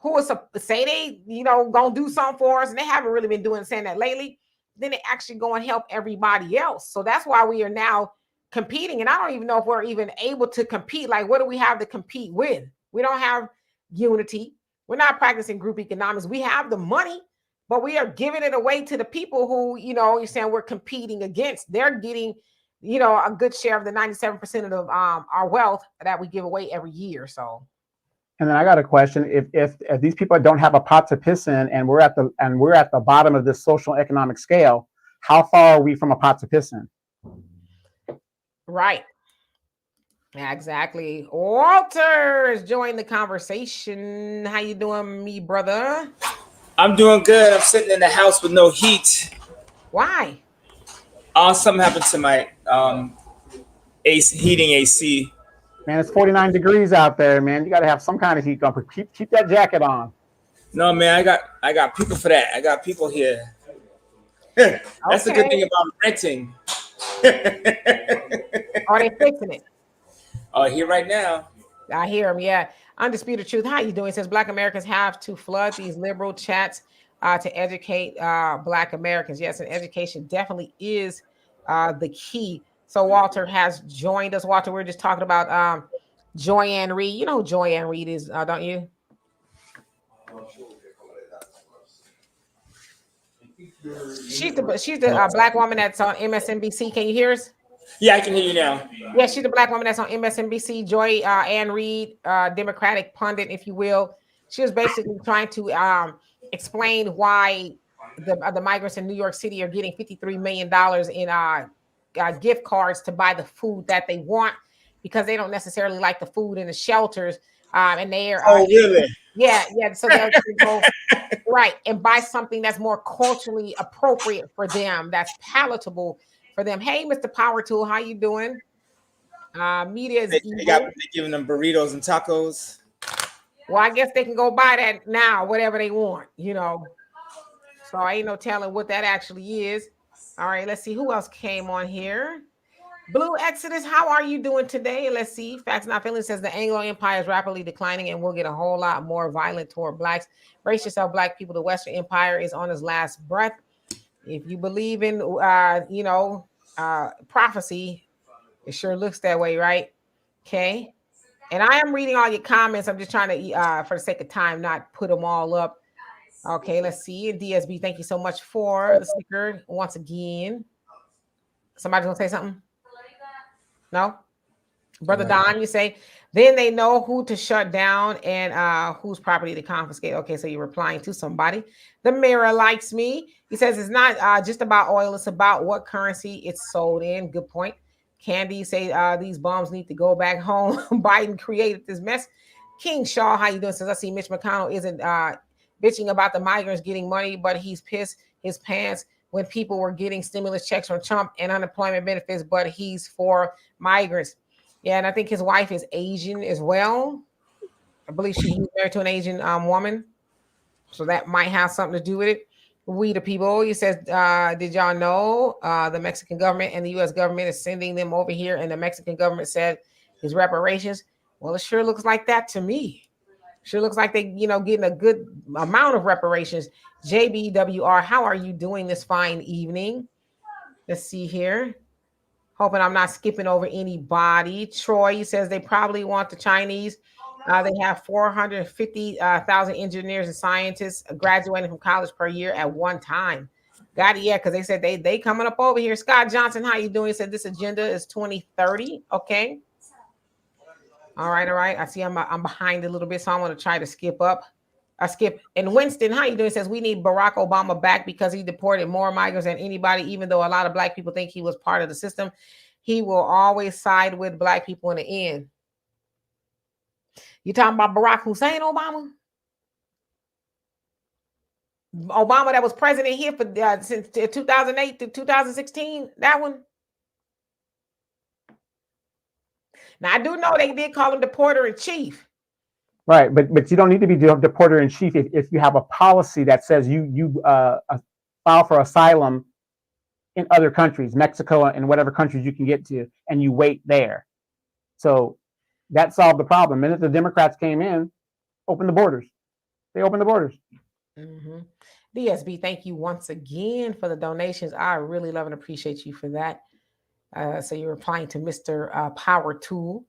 who is say they, gonna do something for us, and they haven't really been saying that lately. Then they actually go and help everybody else. So that's why we are now competing. And I don't even know if we're even able to compete. Like, what do we have to compete with? We don't have unity. We're not practicing group economics. We have the money, but we are giving it away to the people who, you're saying we're competing against. They're getting, a good share of the 97% of our wealth that we give away every year. So. And then I got a question: if these people don't have a pot to piss in, and we're at the bottom of this social economic scale, how far are we from a pot to piss in? Right. Yeah, exactly. Walter is joining the conversation. How you doing, me brother? I'm doing good. I'm sitting in the house with no heat. Why? Something happened to my heating AC. Man, it's 49 degrees out there, man. You got to have some kind of heat going. Keep that jacket on. No, man, I got people for that. I got people here. That's the good thing about renting. Are they fixing it? Oh, here right now. I hear him. Yeah. Undisputed Truth. How you doing? It says Black Americans have to flood these liberal chats to educate Black Americans. Yes, and education definitely is the key. So Walter has joined us. Walter, we're just talking about Joy Ann Reid. You know who Joy Ann Reid is, don't you? She's the Black woman that's on MSNBC. Can you hear us? Yeah, I can hear you now. Yeah, she's the Black woman that's on MSNBC. Joy Ann Reid, Democratic pundit, if you will. She was basically trying to explain why the migrants in New York City are getting $53 million in gift cards to buy the food that they want because they don't necessarily like the food in the shelters. And they are. Oh, really? Yeah. So they'll go right and buy something that's more culturally appropriate for them, that's palatable for them. Hey, Mr. Power Tool, how you doing? Media is they're giving them burritos and tacos. Well, I guess they can go buy that now, whatever they want, So I ain't no telling what that actually is. All right, let's see who else came on here. Blue Exodus, how are you doing today? Let's see. Facts Not Feelings says the Anglo Empire is rapidly declining and will get a whole lot more violent toward Blacks. Brace yourself, Black people. The Western Empire is on its last breath. If you believe in, prophecy, it sure looks that way, right? Okay. And I am reading all your comments. I'm just trying to, for the sake of time, not put them all up. Okay, let's see. DSB, thank you so much for the sticker once again. Somebody's gonna say something? No? Brother Don, you say, then they know who to shut down and whose property to confiscate. Okay, so you're replying to somebody. The Mirror likes me. He says it's not just about oil, it's about what currency it's sold in. Good point. Candy say these bombs need to go back home. Biden created this mess. King Shaw, how you doing? Says I see Mitch McConnell isn't bitching about the migrants getting money, but he's pissed his pants when people were getting stimulus checks from Trump and unemployment benefits, but he's for migrants. Yeah, and I think his wife is Asian as well. I believe he's married to an Asian woman. So that might have something to do with it. We the people, he says, did y'all know the Mexican government and the U.S. government is sending them over here, and the Mexican government said his reparations? Well, it sure looks like that to me. Sure looks like they, getting a good amount of reparations. JBWR, how are you doing this fine evening? Let's see here. Hoping I'm not skipping over anybody. Troy says they probably want the Chinese. They have 450,000 engineers and scientists graduating from college per year at one time. Got it, yeah, because they said they coming up over here. Scott Johnson, how you doing? He said this agenda is 2030. Okay. All right. I see I'm behind a little bit, so I'm going to try to skip up. Skip. And Winston, how you doing? He says we need Barack Obama back because he deported more migrants than anybody, even though a lot of black people think he was part of the system. He will always side with black people in the end. You talking about Barack Hussein Obama? Obama that was president here for since 2008 to 2016, that one? Now, I do know they did call him the porter in chief. Right, but you don't need to be the porter in chief if you have a policy that says you file for asylum in other countries, Mexico and whatever countries you can get to, and you wait there. So that solved the problem. And if the Democrats came in, opened the borders. They opened the borders. Mm-hmm. DSB, thank you once again for the donations. I really love and appreciate you for that. So you're replying to Mr. Power Tool.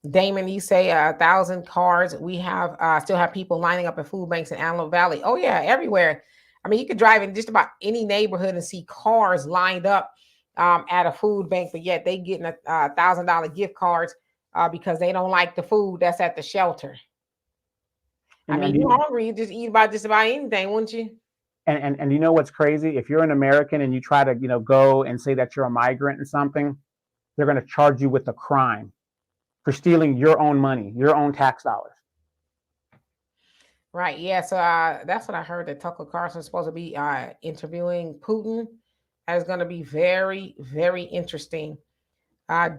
Damon, you say 1,000 cars. We have still have people lining up at food banks in Antelope Valley. Oh yeah, everywhere. I mean, you could drive in just about any neighborhood and see cars lined up at a food bank, but yet they getting $1,000 gift cards because they don't like the food that's at the shelter. I mean, you're hungry, you just eat about just about anything, wouldn't you? And you know what's crazy? If you're an American and you try to go and say that you're a migrant and something, they're going to charge you with a crime for stealing your own money, your own tax dollars. Right. Yeah. So that's what I heard, that Tucker Carlson's supposed to be interviewing Putin. That is going to be very, very interesting.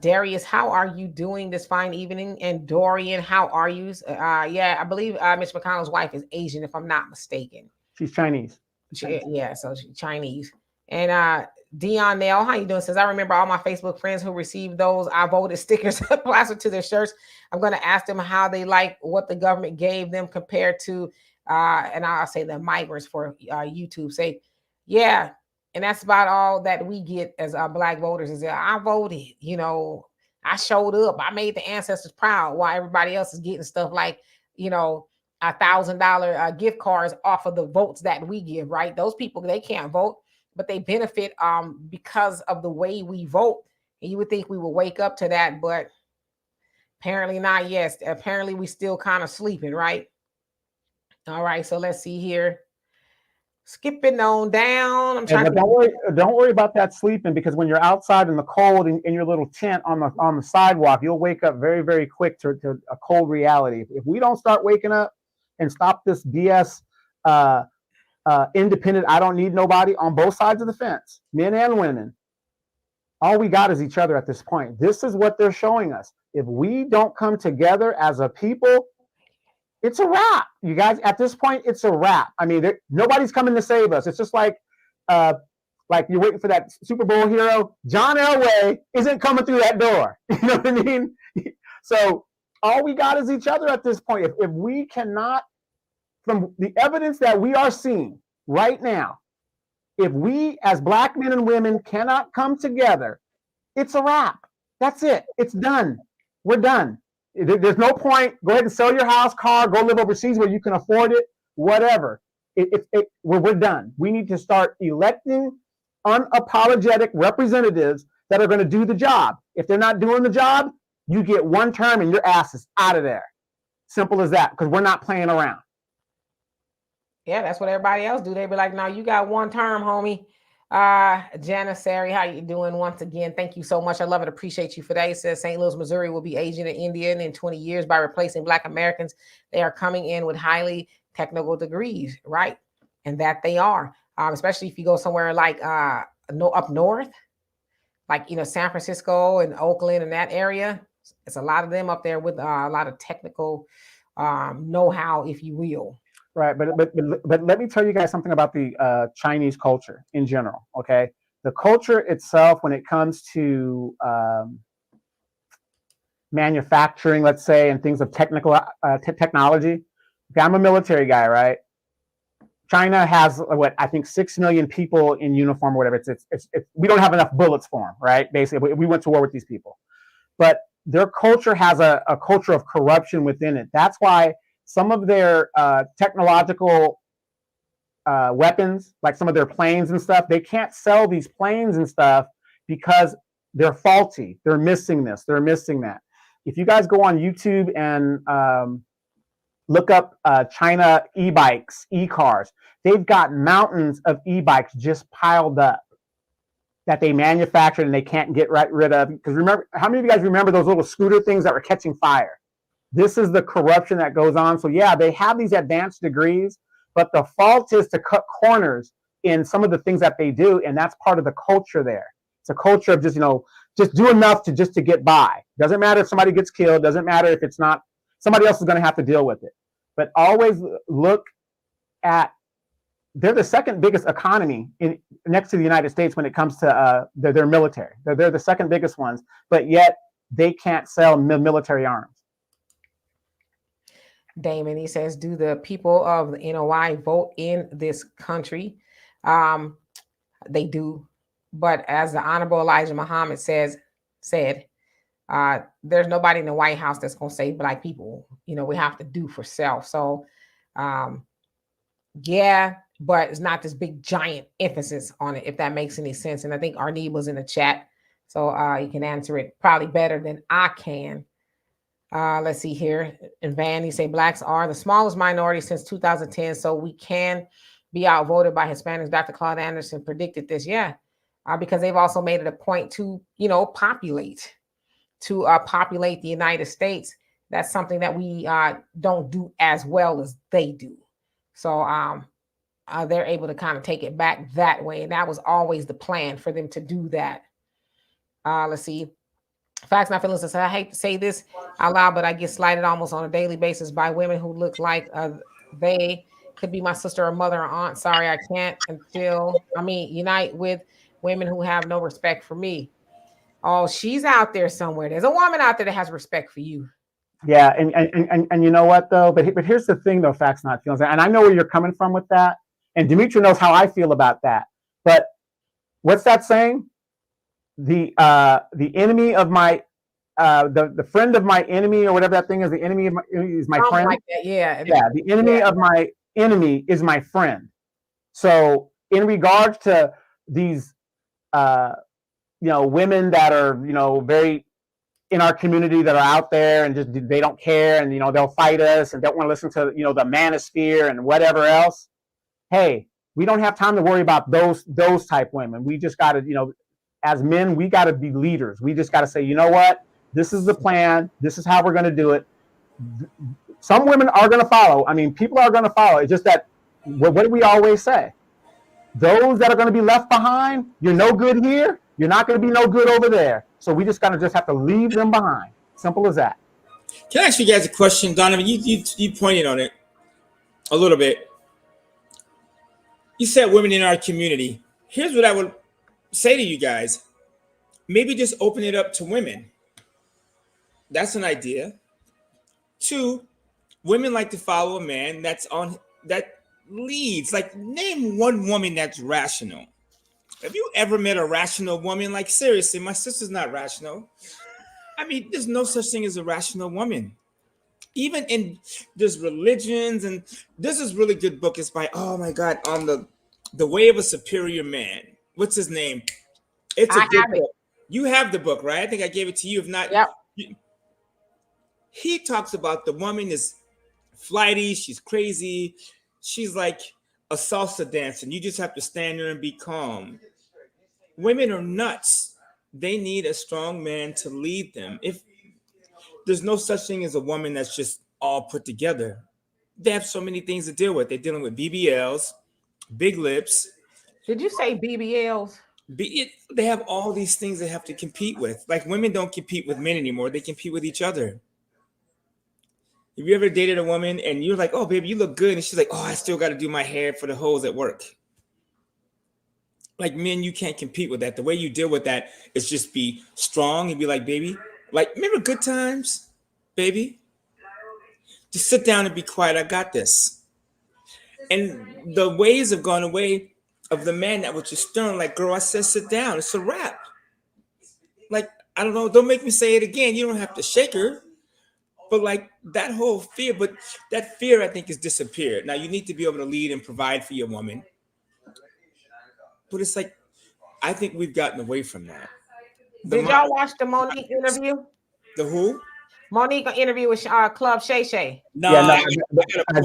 Darius, how are you doing this fine evening? And Dorian, how are you? Yeah, I believe Mitch McConnell's wife is Asian, if I'm not mistaken. She's Chinese. Yeah, so she's Chinese. And Dion Nail, how you doing? Says, I remember all my Facebook friends who received those I voted stickers plastered to their shirts. I'm going to ask them how they like what the government gave them compared to, and I'll say the migrants for YouTube. Say, yeah, and that's about all that we get as black voters is that I voted, I showed up. I made the ancestors proud while everybody else is getting stuff like, $1,000 gift cards off of the votes that we give, right? Those people, they can't vote, but they benefit because of the way we vote. And you would think we would wake up to that, but apparently not. Yes, apparently we still kind of sleeping, right? All right, so let's see here. Skipping on down. I'm trying. Don't worry about that sleeping, because when you're outside in the cold in your little tent on the sidewalk, you'll wake up very, very quick to a cold reality. If we don't start waking up and stop this BS, independent, I don't need nobody on both sides of the fence, men and women. All we got is each other at this point. This is what they're showing us. If we don't come together as a people, it's a wrap. You guys, at this point, it's a wrap. I mean, nobody's coming to save us. It's just like you're waiting for that Super Bowl hero. John Elway isn't coming through that door. You know what I mean? So all we got is each other at this point. If we cannot, from the evidence that we are seeing right now, if we as black men and women cannot come together, it's a wrap. That's it. It's done. We're done. There's no point. Go ahead and sell your house, car, go live overseas where you can afford it, whatever. we're done. We need to start electing unapologetic representatives that are going to do the job. If they're not doing the job, you get one term and your ass is out of there. Simple as that, because we're not playing around. Yeah, that's what everybody else do. They be like, no, you got one term, homie. Janissary, how you doing? Once again, thank you so much. I love and appreciate you for that. It says St. Louis, Missouri will be Asian and Indian in 20 years by replacing Black Americans. They are coming in with highly technical degrees, right? And that they are, especially if you go somewhere like up north, like, San Francisco and Oakland and that area. It's a lot of them up there with a lot of technical know-how, if you will. Right, but let me tell you guys something about the Chinese culture in general. Okay, the culture itself, when it comes to manufacturing, let's say, and things of technology. Okay, I'm a military guy, right? China has what I think 6 million people in uniform or whatever. It's we don't have enough bullets for them, right? Basically, we went to war with these people, but their culture has a culture of corruption within it. That's why some of their technological weapons, like some of their planes and stuff, they can't sell these planes and stuff because they're faulty. They're missing this. They're missing that. If you guys go on YouTube and look up China e-bikes, e-cars, they've got mountains of e-bikes just piled up that they manufactured and they can't get rid of. Because remember, how many of you guys remember those little scooter things that were catching fire? This is the corruption that goes on. So yeah, they have these advanced degrees, but the fault is to cut corners in some of the things that they do, and that's part of the culture there. It's a culture of just do enough to get by. Doesn't matter if somebody gets killed. Doesn't matter if it's not, somebody else is going to have to deal with it. But always look at, they're the second biggest economy next to the United States when it comes to their military. They're the second biggest ones, but yet they can't sell military arms. Damon, he says, do the people of the NOI vote in this country? They do. But as the Honorable Elijah Muhammad said, there's nobody in the White House that's going to save Black people. We have to do for self. So, yeah, but it's not this big giant emphasis on it, if that makes any sense. And I think Arnie was in the chat, so you can answer it probably better than I can. Let's see here. And Van, he say Blacks are the smallest minority since 2010, so we can be outvoted by Hispanics. Dr. Claude Anderson predicted this, yeah, because they've also made it a point to, populate the United States. That's something that we don't do as well as they do. So they're able to kind of take it back that way, and that was always the plan for them to do that. Let's see. Facts Not Feelings says, I hate to say this out loud, but I get slighted almost on a daily basis by women who look like they could be my sister or mother or aunt. Sorry, I can't unite with women who have no respect for me. Oh, she's out there somewhere. There's a woman out there that has respect for you. Yeah, and you know what though? But here's the thing though, Facts Not Feelings, and I know where you're coming from with that, and Dimitri knows how I feel about that. But what's that saying? The enemy of my the friend of my enemy, or whatever that thing is, the enemy of my is my friend. Like that, yeah. Yeah, the enemy of my enemy is my friend. So in regards to these women that are very in our community that are out there and just they don't care, and they'll fight us and don't want to listen to the manosphere and whatever else. Hey, we don't have time to worry about those type women. We just got to as men, we got to be leaders. We just got to say, you know what? This is the plan. This is how we're going to do it. Some women are going to follow. I mean, people are going to follow. It's just that, what do we always say? Those that are going to be left behind, you're no good here. You're not going to be no good over there. So we just have to leave them behind. Simple as that. Can I ask you guys a question, Donovan? You pointed on it a little bit. You said women in our community. Here's what I would say to you guys. Maybe just open it up to women. That's an idea. 2, women like to follow a man that leads. Like, name one woman that's rational. Have you ever met a rational woman? Like, seriously, my sister's not rational. I mean, there's no such thing as a rational woman. even in there's religions, and this is really good book. It's by, oh my God, on the way of a superior man. What's his name? It's a I good have it. book. You have the book, right? I think I gave it to you. If not, Yep. He talks about the woman is flighty, she's crazy, she's like a salsa dancer, and you just have to stand there and be calm. Women are nuts. They need a strong man to lead them. If there's no such thing as a woman that's just all put together, they have so many things to deal with. They're dealing with BBLs, big lips. Did you say BBLs? They have all these things they have to compete with. Like, women don't compete with men anymore. They compete with each other. Have you ever dated a woman and you're like, oh, baby, you look good. And she's like, oh, I still got to do my hair for the hoes at work. Like, men, you can't compete with that. The way you deal with that is just be strong and be like, baby, like, remember good times, baby? Just sit down and be quiet. I got this. And the ways have gone away of the man that was just stern. Like, girl, I said, sit down. It's a wrap. Like, I don't know. Don't make me say it again. You don't have to shake her. But like that whole fear, but that fear, I think, has disappeared. Now, you need to be able to lead and provide for your woman. But it's like, I think we've gotten away from that. Did y'all watch the Monique interview? The who? Monique interview with Club Shay Shay. No, Yeah, no, I I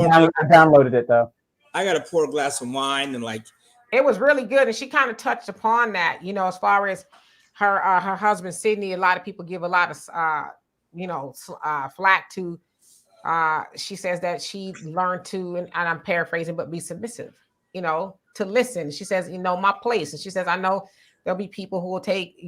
downloaded it though. I got to pour a glass of wine and like. It was really good, and she kind of touched upon that. You know, as far as her husband Sydney, a lot of people give a lot of flack to. She says that she learned to, and I'm paraphrasing, but be submissive. You know, to listen. She says, you know, my place, and she says, I know there'll be people who will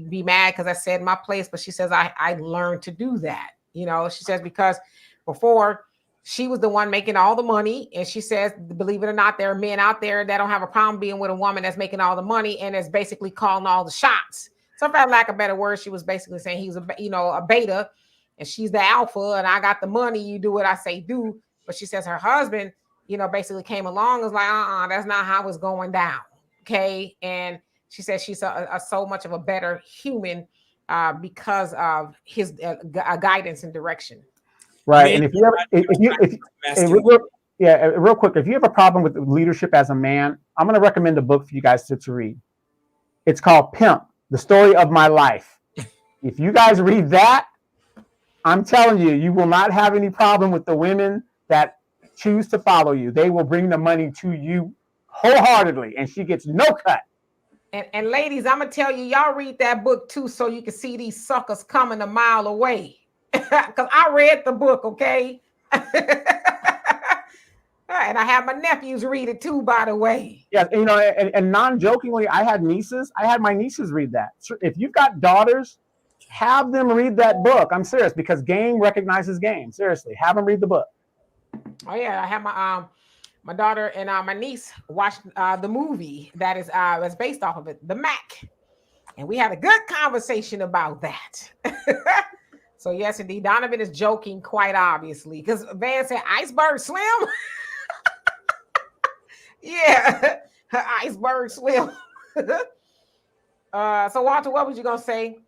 be mad because I said my place, but she says I learned to do that. You know, she says because before she was the one making all the money, and she says, believe it or not, there are men out there that don't have a problem being with a woman that's making all the money and is basically calling all the shots. So, for lack of a better word, she was basically saying he's a beta, and she's the alpha, and I got the money. You do what I say do. But she says her husband, you know, basically came along and was like, that's not how it's going down. Okay. And she says she's so much of a better human because of his guidance and direction. Right. And real quick, if you have a problem with leadership as a man, I'm going to recommend a book for you guys to read. It's called Pimp, The Story of My Life. If you guys read that, I'm telling you, you will not have any problem with the women that choose to follow you. They will bring the money to you wholeheartedly, and she gets no cut. And ladies, I'm going to tell you, y'all read that book too, so you can see these suckers coming a mile away. Because I read the book, okay? And I have my nephews read it too, by the way. Yeah, you know, and non-jokingly, I had my nieces read that. So if you've got daughters, have them read that book. I'm serious, because game recognizes game. Seriously, have them read the book. Oh yeah, I have my daughter and my niece watched the movie that is based off of it, The Mac, and we had a good conversation about that. So yes, indeed, Donovan is joking quite obviously because Van said Iceberg Slim. Yeah, Iceberg Slim. So Walter, what was you gonna say?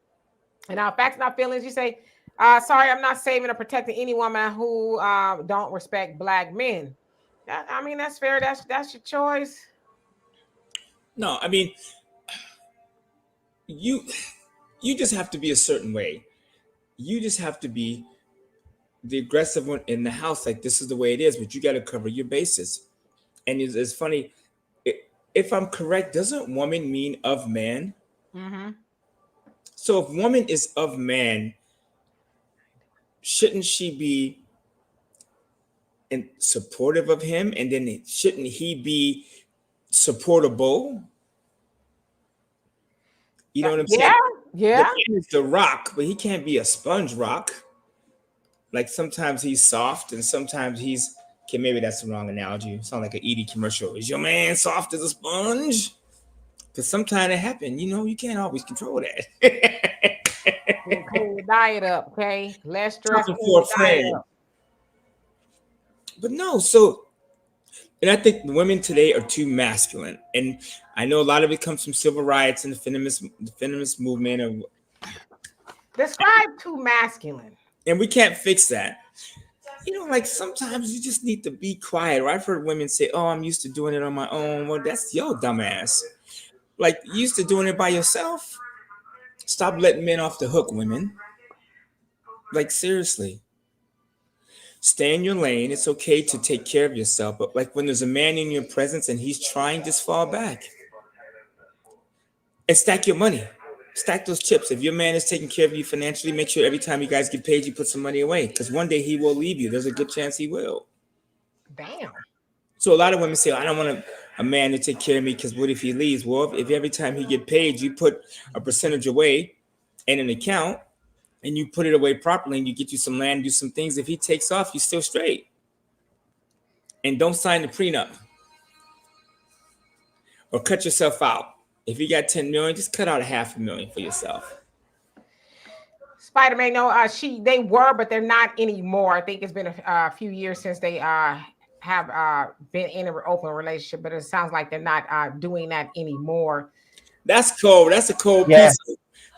And our facts, not feelings. You say, sorry, I'm not saving or protecting any woman who don't respect Black men. I mean, that's fair. That's your choice. No, I mean, you just have to be a certain way. You just have to be the aggressive one in the house. Like, this is the way it is, but you got to cover your bases. And it's funny, if I'm correct, doesn't woman mean of man? Mm-hmm. So if woman is of man, shouldn't she be supportive of him? And then shouldn't he be supportable? You know what I'm saying? Yeah. The man is the rock, but he can't be a sponge rock. Like, sometimes he's soft and sometimes he's, okay, maybe that's the wrong analogy. It sounds like an Edie commercial. Is your man soft as a sponge? Because sometimes it happens. You know, you can't always control that. Clean your diet up, okay? Less stress. For a friend. But no, so, and I think women today are too masculine. And I know a lot of it comes from civil rights and the feminist movement. Describe too masculine. And we can't fix that. like sometimes you just need to be quiet. Or I've heard women say, "Oh, I'm used to doing it on my own." Well, that's your dumbass. Like, you used to doing it by yourself. Stop letting men off the hook, women. Like, seriously. Stay in your lane. It's okay to take care of yourself. But like when there's a man in your presence and he's trying, just fall back. And stack your money. Stack those chips. If your man is taking care of you financially, make sure every time you guys get paid, you put some money away. Because one day he will leave you. There's a good chance he will. Damn. So a lot of women say, I don't want a man to take care of me because what if he leaves? Well, if every time he get paid, you put a percentage away in an account and you put it away properly and you get you some land, do some things. If he takes off, you're still straight. And don't sign the prenup or cut yourself out. If you got 10 million, just cut out $500,000 for yourself. Spider-Man, no, they were, but they're not anymore. I think it's been a few years since they have been in an open relationship, but it sounds like they're not doing that anymore. That's cold. That's a cold piece.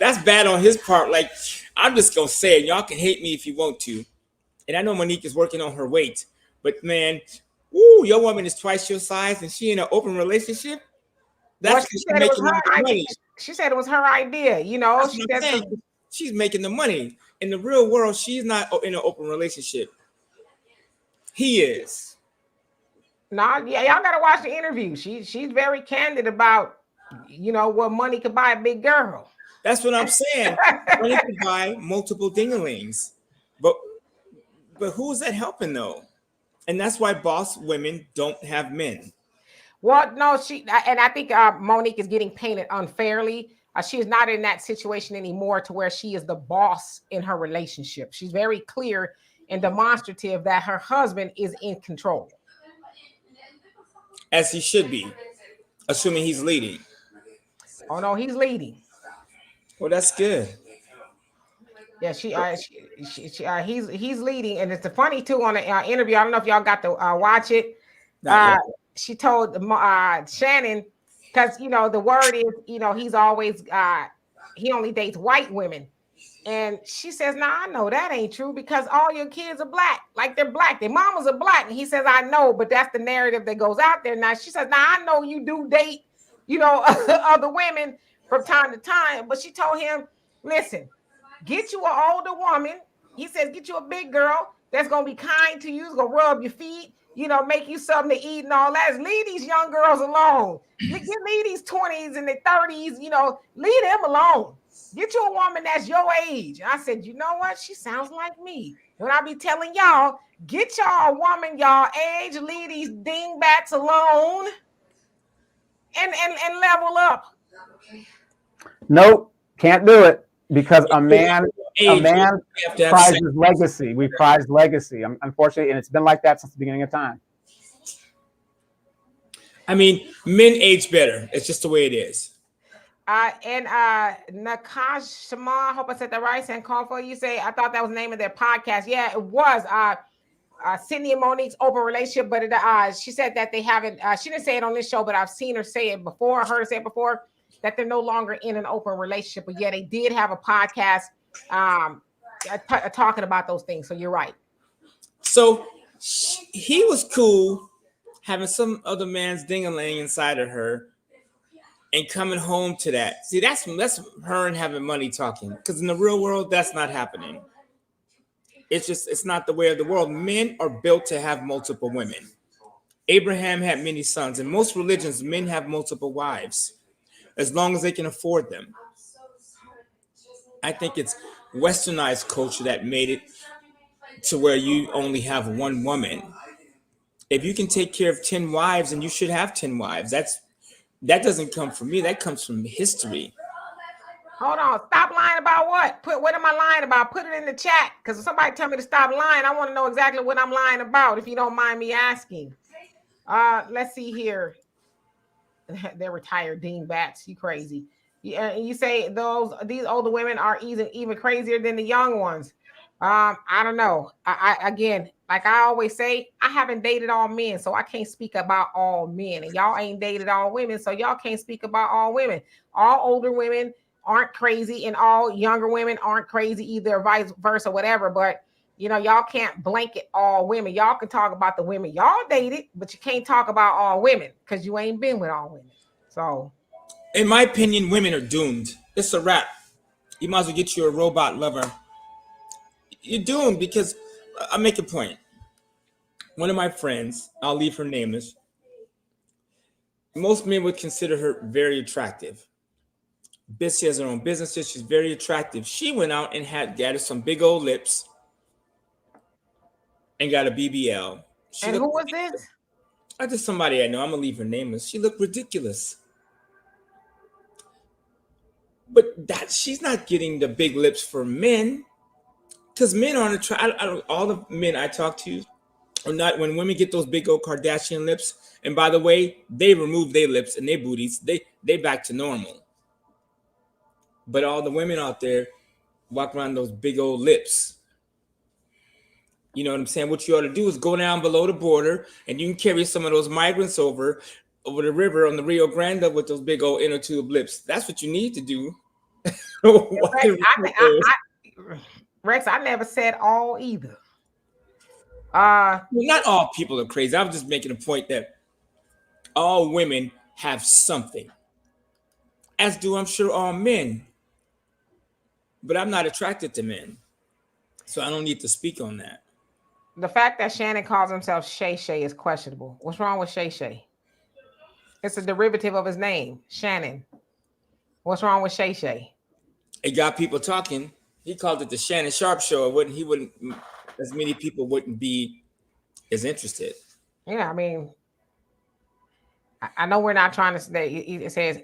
That's bad on his part. Like, I'm just gonna say it. Y'all can hate me if you want to. And I know Monique is working on her weight, but man, your woman is twice your size and she in an open relationship. That's she said it was her idea. She said it was her idea. She's making the money. In the real world, she's not in an open relationship. He is. Y'all gotta watch the interview. She's very candid about what money could buy a big girl. That's what I'm saying. Money could buy multiple dinglings, but who's that helping though? And that's why boss women don't have men. Well, no, and I think Monique is getting painted unfairly. She is not in that situation anymore to where she is the boss in her relationship. She's very clear and demonstrative that her husband is in control. As he should be, assuming he's leading. Oh no, he's leading. Well, that's good. Yeah, he's leading, and it's funny too on the interview. I don't know if y'all got to watch it. She told Shannon, because the word is he's always he only dates white women, and she says, "Nah, I know that ain't true because all your kids are black, like they're black. Their mamas are black." And he says, "I know, but that's the narrative that goes out there." Now she says, "Now I know you do date other women from time to time," but she told him, "Listen, get you an older woman." He says, "Get you a big girl that's gonna be kind to you, is gonna rub your feet, make you something to eat and all that. Leave these young girls alone. Leave these 20s and the 30s, leave them alone. Get you a woman that's your age." And I said, "You know what? She sounds like me." And I be telling y'all, get y'all a woman y'all age, leave these dingbats alone, and level up. Nope, can't do it because a man prizes legacy. We prize legacy, unfortunately, and it's been like that since the beginning of time. I mean, men age better. It's just the way it is. And Nakash Shama, I hope I said that right. And call for you say, I thought that was the name of their podcast. Yeah, it was. Sydney and Monique's open relationship, but she said that they haven't. She didn't say it on this show, but I've seen her say it before. Heard her say it before that they're no longer in an open relationship. But yeah, they did have a podcast talking about those things. So you're right. So he was cool having some other man's ding-a-ling inside of her and coming home to that. See, that's her and having money talking. Because in the real world, that's not happening. It's not the way of the world. Men are built to have multiple women. Abraham had many sons. In most religions, men have multiple wives as long as they can afford them. I think it's westernized culture that made it to where you only have one woman. If you can take care of 10 wives, and you should have 10 wives, that doesn't come from me. That comes from history. Hold on. Stop lying about what? What am I lying about? Put it in the chat. Because if somebody tell me to stop lying, I want to know exactly what I'm lying about, if you don't mind me asking. Let's see here. They're retired dingbats. You crazy. You say these older women are even crazier than the young ones. I don't know. I again, like I always say, I haven't dated all men, so I can't speak about all men. And y'all ain't dated all women, so y'all can't speak about all women. All older women aren't crazy, and all younger women aren't crazy either, vice versa, whatever. But You know, y'all can't blanket all women. Y'all can talk about the women y'all dated, but you can't talk about all women because you ain't been with all women. So, in my opinion, women are doomed. It's a wrap. You might as well get you a robot lover. You're doomed because I'll make a point. One of my friends, I'll leave her nameless. Most men would consider her very attractive. She has her own businesses. She's very attractive. She went out and had gathered some big old lips and got a BBL. and who was this? I just somebody I know. I'm gonna leave her nameless. She looked ridiculous. But that she's not getting the big lips for men, because men aren't attracted. All the men I talk to are not. When women get those big old Kardashian lips, and by the way, they remove their lips and their booties. They back to normal. But all the women out there walk around those big old lips. You know what I'm saying? What you ought to do is go down below the border, and you can carry some of those migrants over the river on the Rio Grande with those big old inner tube lips. That's what you need to do. Rex, I never said all either. Not all people are crazy. I'm just making a point that all women have something, as do I'm sure all men. But I'm not attracted to men, so I don't need to speak on that. The fact that Shannon calls himself Shay Shay is questionable. What's wrong with Shay Shay? It's a derivative of his name, Shannon. What's wrong with Shay Shay? It got people talking. He called it the Shannon Sharp Show. As many people wouldn't be as interested. Yeah, I mean, I know we're not trying to say. It says,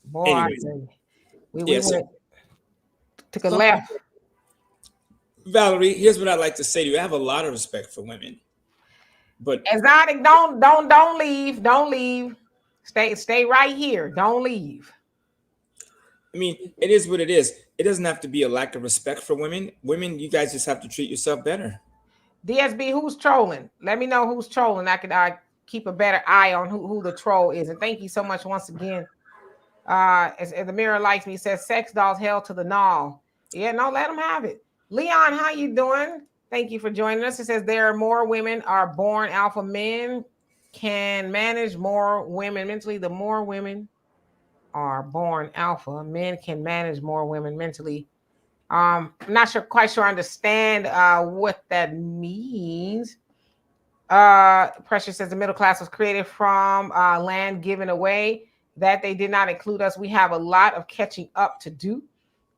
boy, Anyways, we went took a left. Valerie, here's what I'd like to say to you. I have a lot of respect for women, but Exotic, don't leave. Stay right here. Don't leave. I mean, it is what it is. It doesn't have to be a lack of respect for women. Women, you guys just have to treat yourself better. DSB, who's trolling? Let me know who's trolling. I can keep a better eye on who the troll is. And thank you so much once again. As the mirror likes me, says sex dolls hell to the null. Yeah, no, let them have it. Leon, how you doing? Thank you for joining us. It says there are more women are born alpha. Men can manage more women mentally. The more women are born alpha, men can manage more women mentally. I'm not quite sure I understand what that means. Precious says the middle class was created from land given away, that they did not include us. We have a lot of catching up to do.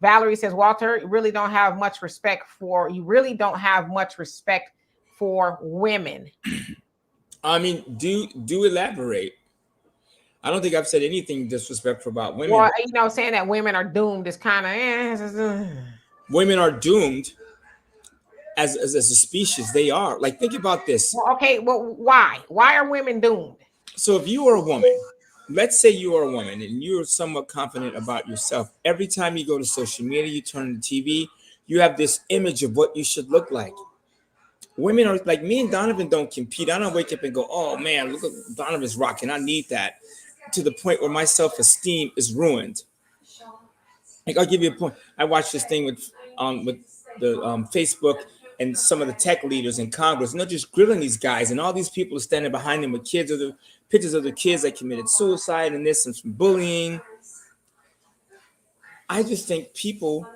Valerie says, Walter, you really don't have much respect for women. I mean, do elaborate. I don't think I've said anything disrespectful about women. Well, you know, saying that women are doomed is kind of Women are doomed as a species. They are. Like, think about this. Well, okay, well, why? Why are women doomed? So if you are a woman, let's say you are a woman and you're somewhat confident about yourself. Every time you go to social media, you turn on the TV, you have this image of what you should look like. Women are like me and Donovan don't compete. I don't wake up and go, oh man, look at Donovan's rocking. I need that, to the point where my self-esteem is ruined. Like, I'll give you a point. I watched this thing with the Facebook and some of the tech leaders in Congress, and they're just grilling these guys, and all these people are standing behind them with kids, or the pictures of the kids that committed suicide and this and some bullying. I just think people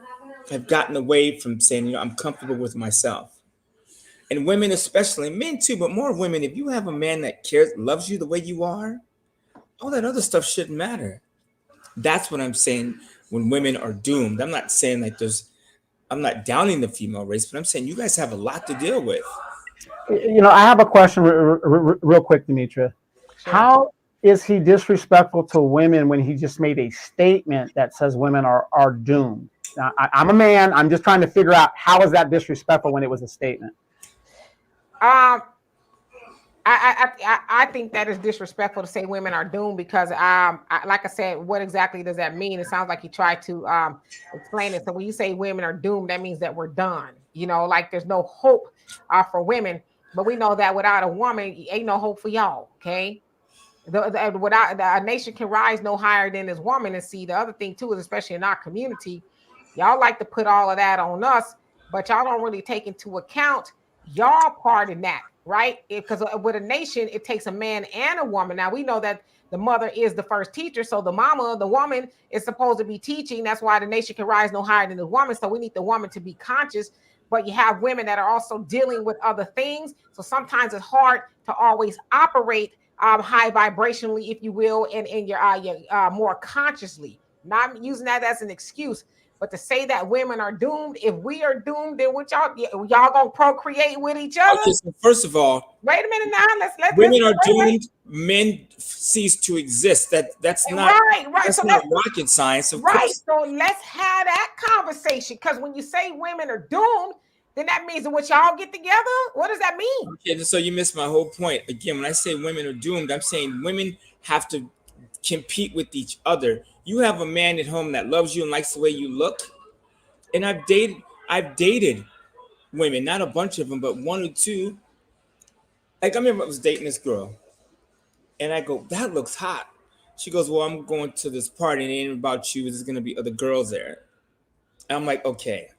have gotten away from saying, you know, I'm comfortable with myself. And women especially, men too, but more women, if you have a man that cares, loves you the way you are, all that other stuff shouldn't matter. That's what I'm saying when women are doomed. I'm not saying like I'm not downing the female race, but I'm saying you guys have a lot to deal with. You know, I have a question real quick, Demetra. Sure. How is he disrespectful to women when he just made a statement that says women are doomed? Now, I'm a man. I'm just trying to figure out how is that disrespectful when it was a statement? I think that is disrespectful to say women are doomed because, like I said, what exactly does that mean? It sounds like he tried to explain it. So when you say women are doomed, that means that we're done. You know, like there's no hope for women. But we know that without a woman, ain't no hope for y'all. Okay, a nation can rise no higher than this woman. And see, the other thing too is, especially in our community, y'all like to put all of that on us. but y'all don't really take into account y'all part in that, right? Because with a nation, it takes a man and a woman. Now we know that the mother is the first teacher, so the mama, the woman, is supposed to be teaching. That's why the nation can rise no higher than the woman. So we need the woman to be conscious. But you have women that are also dealing with other things. So sometimes it's hard to always operate high vibrationally, if you will, and in your more consciously. Not using that as an excuse, but to say that women are doomed. If we are doomed, then what y'all gonna procreate with each other? Okay, so first of all, wait a minute now. Let's women are wait. doomed. Men cease to exist. That's not right. That's So not rocket science, of right. course. So let's have that conversation, because when you say women are doomed, then that means that what y'all get together. What does that mean? Okay, so you missed my whole point. Again, when I say women are doomed, I'm saying women have to compete with each other. You have a man at home that loves you and likes the way you look. And I've dated women, not a bunch of them, but one or two. Like I remember I was dating this girl, and I go, "That looks hot." She goes, "Well, I'm going to this party, and it ain't about you. There's gonna be other girls there." And I'm like, "Okay.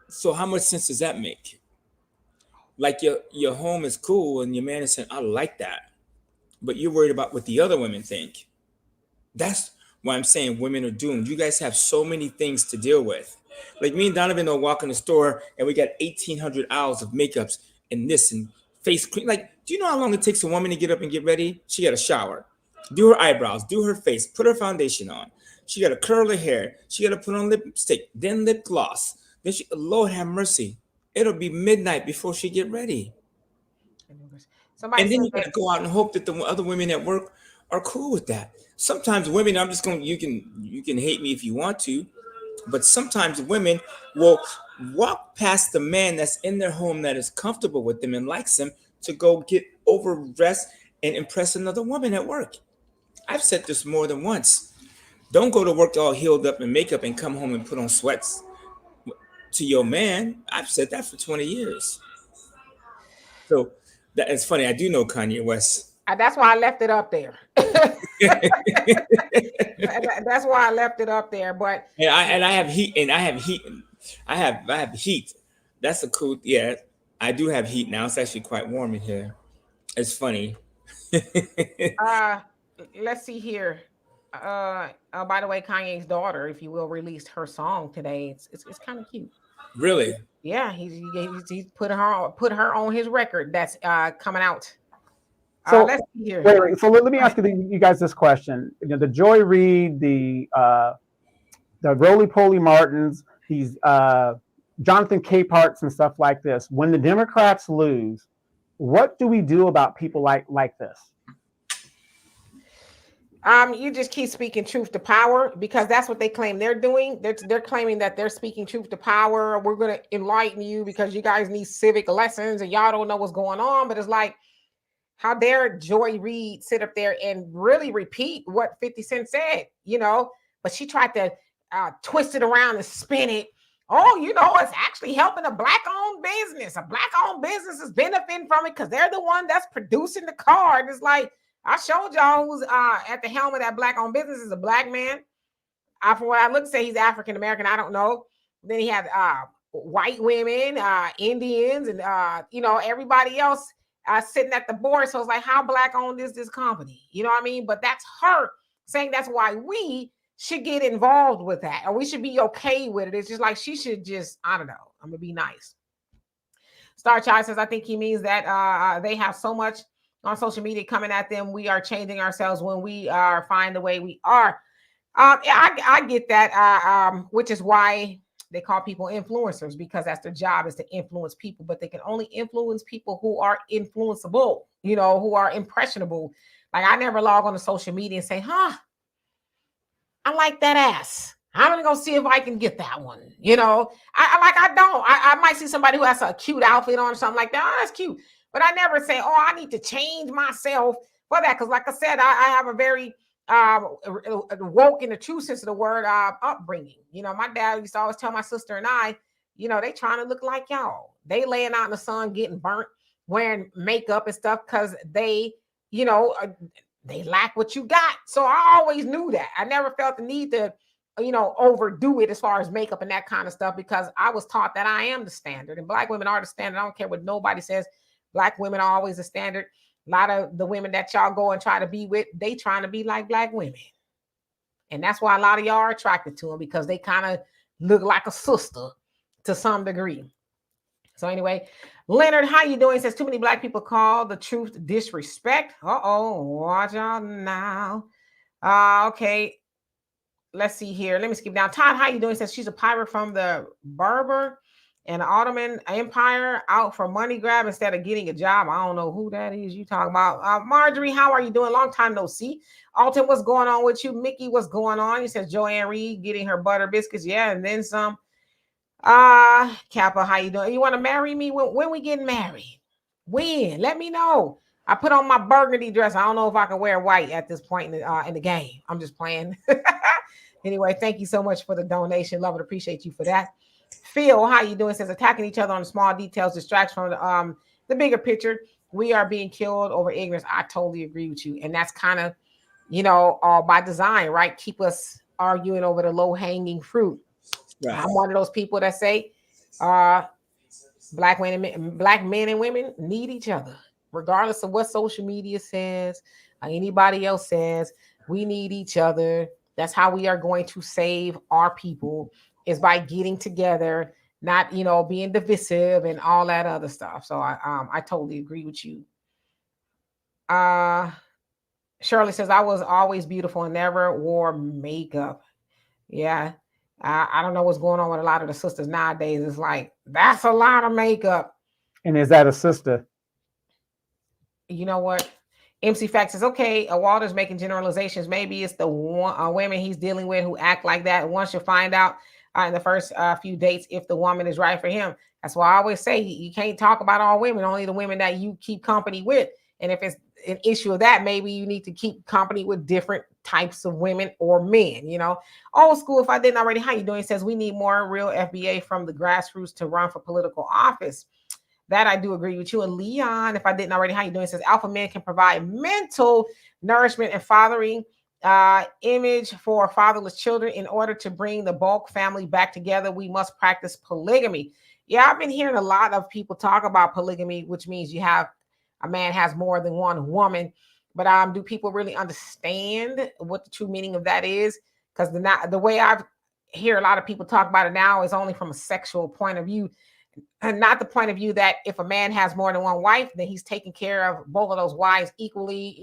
So how much sense does that make? Like your home is cool, and your man is saying, I like that, but you're worried about what the other women think." That's why I'm saying women are doomed. You guys have so many things to deal with. Like me and Donovan will walk in the store and we got 1,800 hours of makeups and this and face cream. Like, do you know how long it takes a woman to get up and get ready? She got to shower, do her eyebrows, do her face, put her foundation on. She got to curl her hair. She got to put on lipstick, then lip gloss. Then Lord have mercy. It'll be midnight before she get ready. Somebody And then said you got to go out and hope that the other women at work are cool with that. Sometimes women, I'm just going. You can hate me if you want to, but sometimes women will walk past the man that's in their home that is comfortable with them and likes them to go get overdressed and impress another woman at work. I've said this more than once. Don't go to work all healed up in makeup and come home and put on sweats to your man. I've said that for 20 years. So that is funny. I do know Kanye West. That's why I left it up there. That's why I left it up there. But I have heat, and I have heat. That's a cool. Yeah, I do have heat now. It's actually quite warm in here. It's funny. let's see here. By the way, Kanye's daughter, if you will, released her song today. It's kind of cute. Really? Yeah, he's put her on his record that's coming out. So let's see here. wait, so let me ask you guys this question. You know, the Joy Reid, the Roly Poly Martins, these Jonathan Capeharts and stuff like this. When the Democrats lose, what do we do about people like this? You just keep speaking truth to power, because that's what they claim they're doing. They're claiming that they're speaking truth to power. We're going to enlighten you because you guys need civic lessons and y'all don't know what's going on. But it's like, how dare Joy Reid sit up there and really repeat what 50 Cent said, you know? But she tried to twist it around and spin it. Oh, you know, it's actually helping a Black-owned business. A Black-owned business is benefiting from it because they're the one that's producing the car. And it's like, I showed y'all who's at the helm of that Black-owned business is a Black man. From what I look, say he's African-American. I don't know. Then he had white women, Indians, and, you know, everybody else sitting at the board. So it's like, how Black-owned is this company? You know what I mean? But that's her saying that's why we should get involved with that. Or we should be okay with it. It's just like she should just, I don't know. I'm going to be nice. Star Child says, I think he means that they have so much on social media coming at them. We are changing ourselves when we are fine the way we are. I get that, which is why they call people influencers, because that's their job, is to influence people, but they can only influence people who are influenceable, you know, who are impressionable. Like I never log on to social media and say, I like that ass. I'm going to go see if I can get that one. You know, I might see somebody who has a cute outfit on or something like that. Oh, that's cute. But I never say, oh, I need to change myself for that. Because like I said, I have a very woke, in the true sense of the word, upbringing. You know, my dad used to always tell my sister and I, you know, they trying to look like y'all. They laying out in the sun, getting burnt, wearing makeup and stuff because they, you know, they lack what you got. So I always knew that. I never felt the need to overdo it as far as makeup and that kind of stuff, because I was taught that I am the standard and Black women are the standard. I don't care what nobody says. Black women are always the standard. A lot of the women that y'all go and try to be with, they trying to be like Black women. And that's why a lot of y'all are attracted to them, because they kind of look like a sister to some degree. So anyway, Leonard, how you doing? Says too many Black people call the truth disrespect. Watch out now. Okay. Let's see here. Let me skip down. Todd, how you doing? Says she's a pirate from the Berber and the Ottoman Empire, out for money grab instead of getting a job. I don't know who that is you talking about. Marjorie, how are you doing? Long time no see. Alton, what's going on with you? Mickey, what's going on? He says Joy Ann Reid getting her butter biscuits. Yeah, and then some. Kappa, how you doing? You want to marry me? When we getting married? When? Let me know. I put on my burgundy dress. I don't know if I can wear white at this point in the game. I'm just playing. Anyway, thank you so much for the donation. Love and appreciate you for that. Phil, how you doing? Says attacking each other on the small details distracts from the bigger picture. We are being killed over ignorance. I totally agree with you. And that's kind of, by design, right? Keep us arguing over the low-hanging fruit. Right. I'm one of those people that say Black men and women need each other, regardless of what social media says, or anybody else says. We need each other. That's how we are going to save our people, is by getting together, not, being divisive and all that other stuff. So I totally agree with you. Shirley says, I was always beautiful and never wore makeup. Yeah. I don't know what's going on with a lot of the sisters nowadays. It's like, that's a lot of makeup. And is that a sister? You know what? MC Fact says, okay, Walter's making generalizations. Maybe it's the women he's dealing with who act like that. Once you find out in the first few dates if the woman is right for him. That's why I always say you can't talk about all women, only the women that you keep company with. And if it's an issue of that, maybe you need to keep company with different types of women or men, Old school, if I didn't already, how you doing? It says we need more real FBA from the grassroots to run for political office. That I do agree with you. And Leon, if I didn't already, how you doing? It says alpha men can provide mental nourishment and fathering image for fatherless children. In order to bring the bulk family back together, we must practice polygamy. Yeah, I've been hearing a lot of people talk about polygamy, which means you have a man has more than one woman. But do people really understand what the true meaning of that is? Because the way I hear a lot of people talk about it now is only from a sexual point of view, and not the point of view that if a man has more than one wife, then he's taking care of both of those wives equally.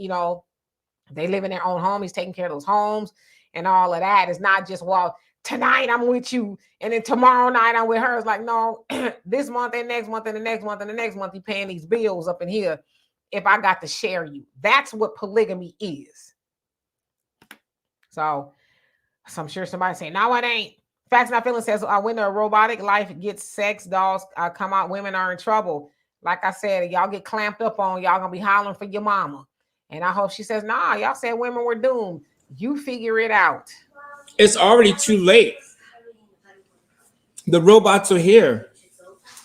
They live in their own home. He's taking care of those homes and all of that. It's not just, well, tonight I'm with you, and then tomorrow night I'm with her. It's like, no, this month and next month and the next month and the next month, you're paying these bills up in here. If I got to share you, that's what polygamy is. So I'm sure somebody saying, no, it ain't. Facts Not Feeling says, when the robotic life gets sex dolls come out, women are in trouble. Like I said, y'all get clamped up on, y'all gonna be hollering for your mama. And I hope she says, nah, y'all said women were doomed. You figure it out. It's already too late. The robots are here.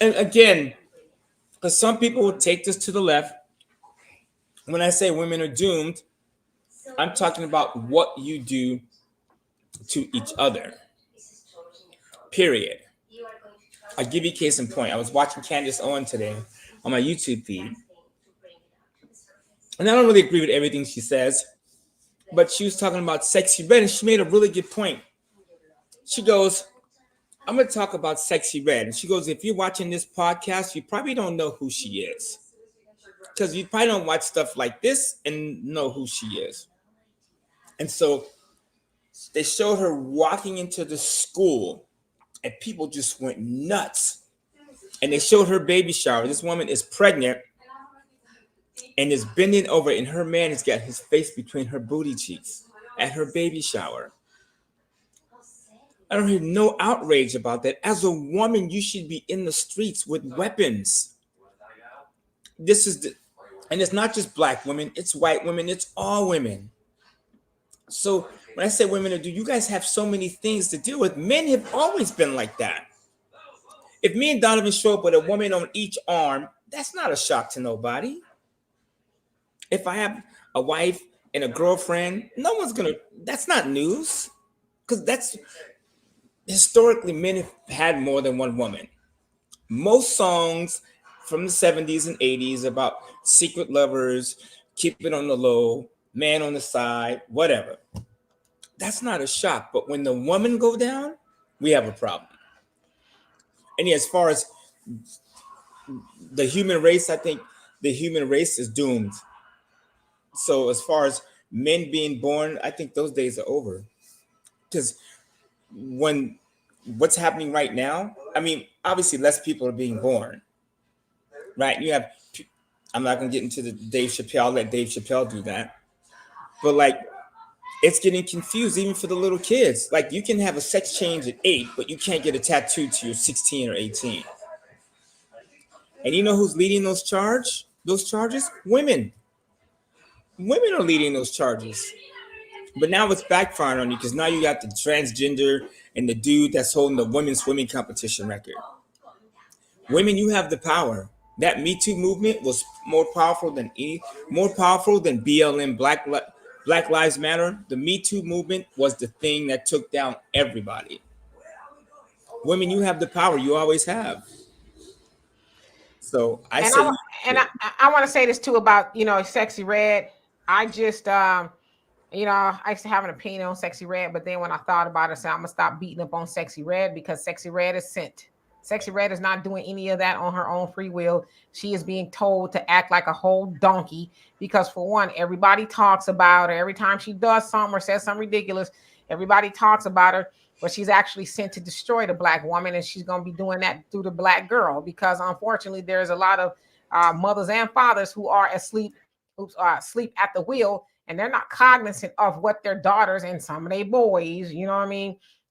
And again, because some people will take this to the left. When I say women are doomed, I'm talking about what you do to each other. Period. I'll give you a case in point. I was watching Candace Owen today on my YouTube feed. And I don't really agree with everything she says, but she was talking about Sexy Red, and she made a really good point. She goes, I'm going to talk about Sexy Red. And she goes, if you're watching this podcast, you probably don't know who she is. Because you probably don't watch stuff like this and know who she is. And so they showed her walking into the school, and people just went nuts. And they showed her baby shower. This woman is pregnant and is bending over, and her man has got his face between her booty cheeks at her baby shower. I don't hear no outrage about that. As a woman, you should be in the streets with weapons. And it's not just black women, it's white women, it's all women. So when I say women are doomed, you guys have so many things to deal with. Men have always been like that. If me and Donovan show up with a woman on each arm, that's not a shock to nobody. If I have a wife and a girlfriend, that's not news. because that's historically men have had more than one woman. Most songs from the 70s and 80s about secret lovers, keep it on the low, man on the side, whatever. That's not a shock. But when the woman go down, we have a problem. And as far as the human race, I think the human race is doomed. So as far as men being born, I think those days are over. Because when what's happening right now, I mean, obviously less people are being born, right? You have, I'm not going to get into the Dave Chappelle, I'll let Dave Chappelle do that. But like, it's getting confused even for the little kids. Like, you can have a sex change at 8, but you can't get a tattoo till you're 16 or 18. And you know who's leading those charges? Women. Women are leading those charges. But now it's backfiring on you because now you got the transgender and the dude that's holding the women's swimming competition record. Women, you have the power. That Me Too movement was more powerful than BLM, Black Lives Matter. The Me Too movement was the thing that took down everybody. Women, you have the power. You always have. So I want to say this too about, Sexy Red. I just I used to have an opinion on Sexy Red, but then when I thought about it, I said I'm gonna stop beating up on Sexy Red because Sexy Red is sent. Sexy Red is not doing any of that on her own free will. She is being told to act like a whole donkey because, for one, everybody talks about her. Every time she does something or says something ridiculous, everybody talks about her. But she's actually sent to destroy the Black woman, and she's going to be doing that through the Black girl because, unfortunately, there's a lot of mothers and fathers who are asleep at the wheel, and they're not cognizant of what their daughters and some of their boys,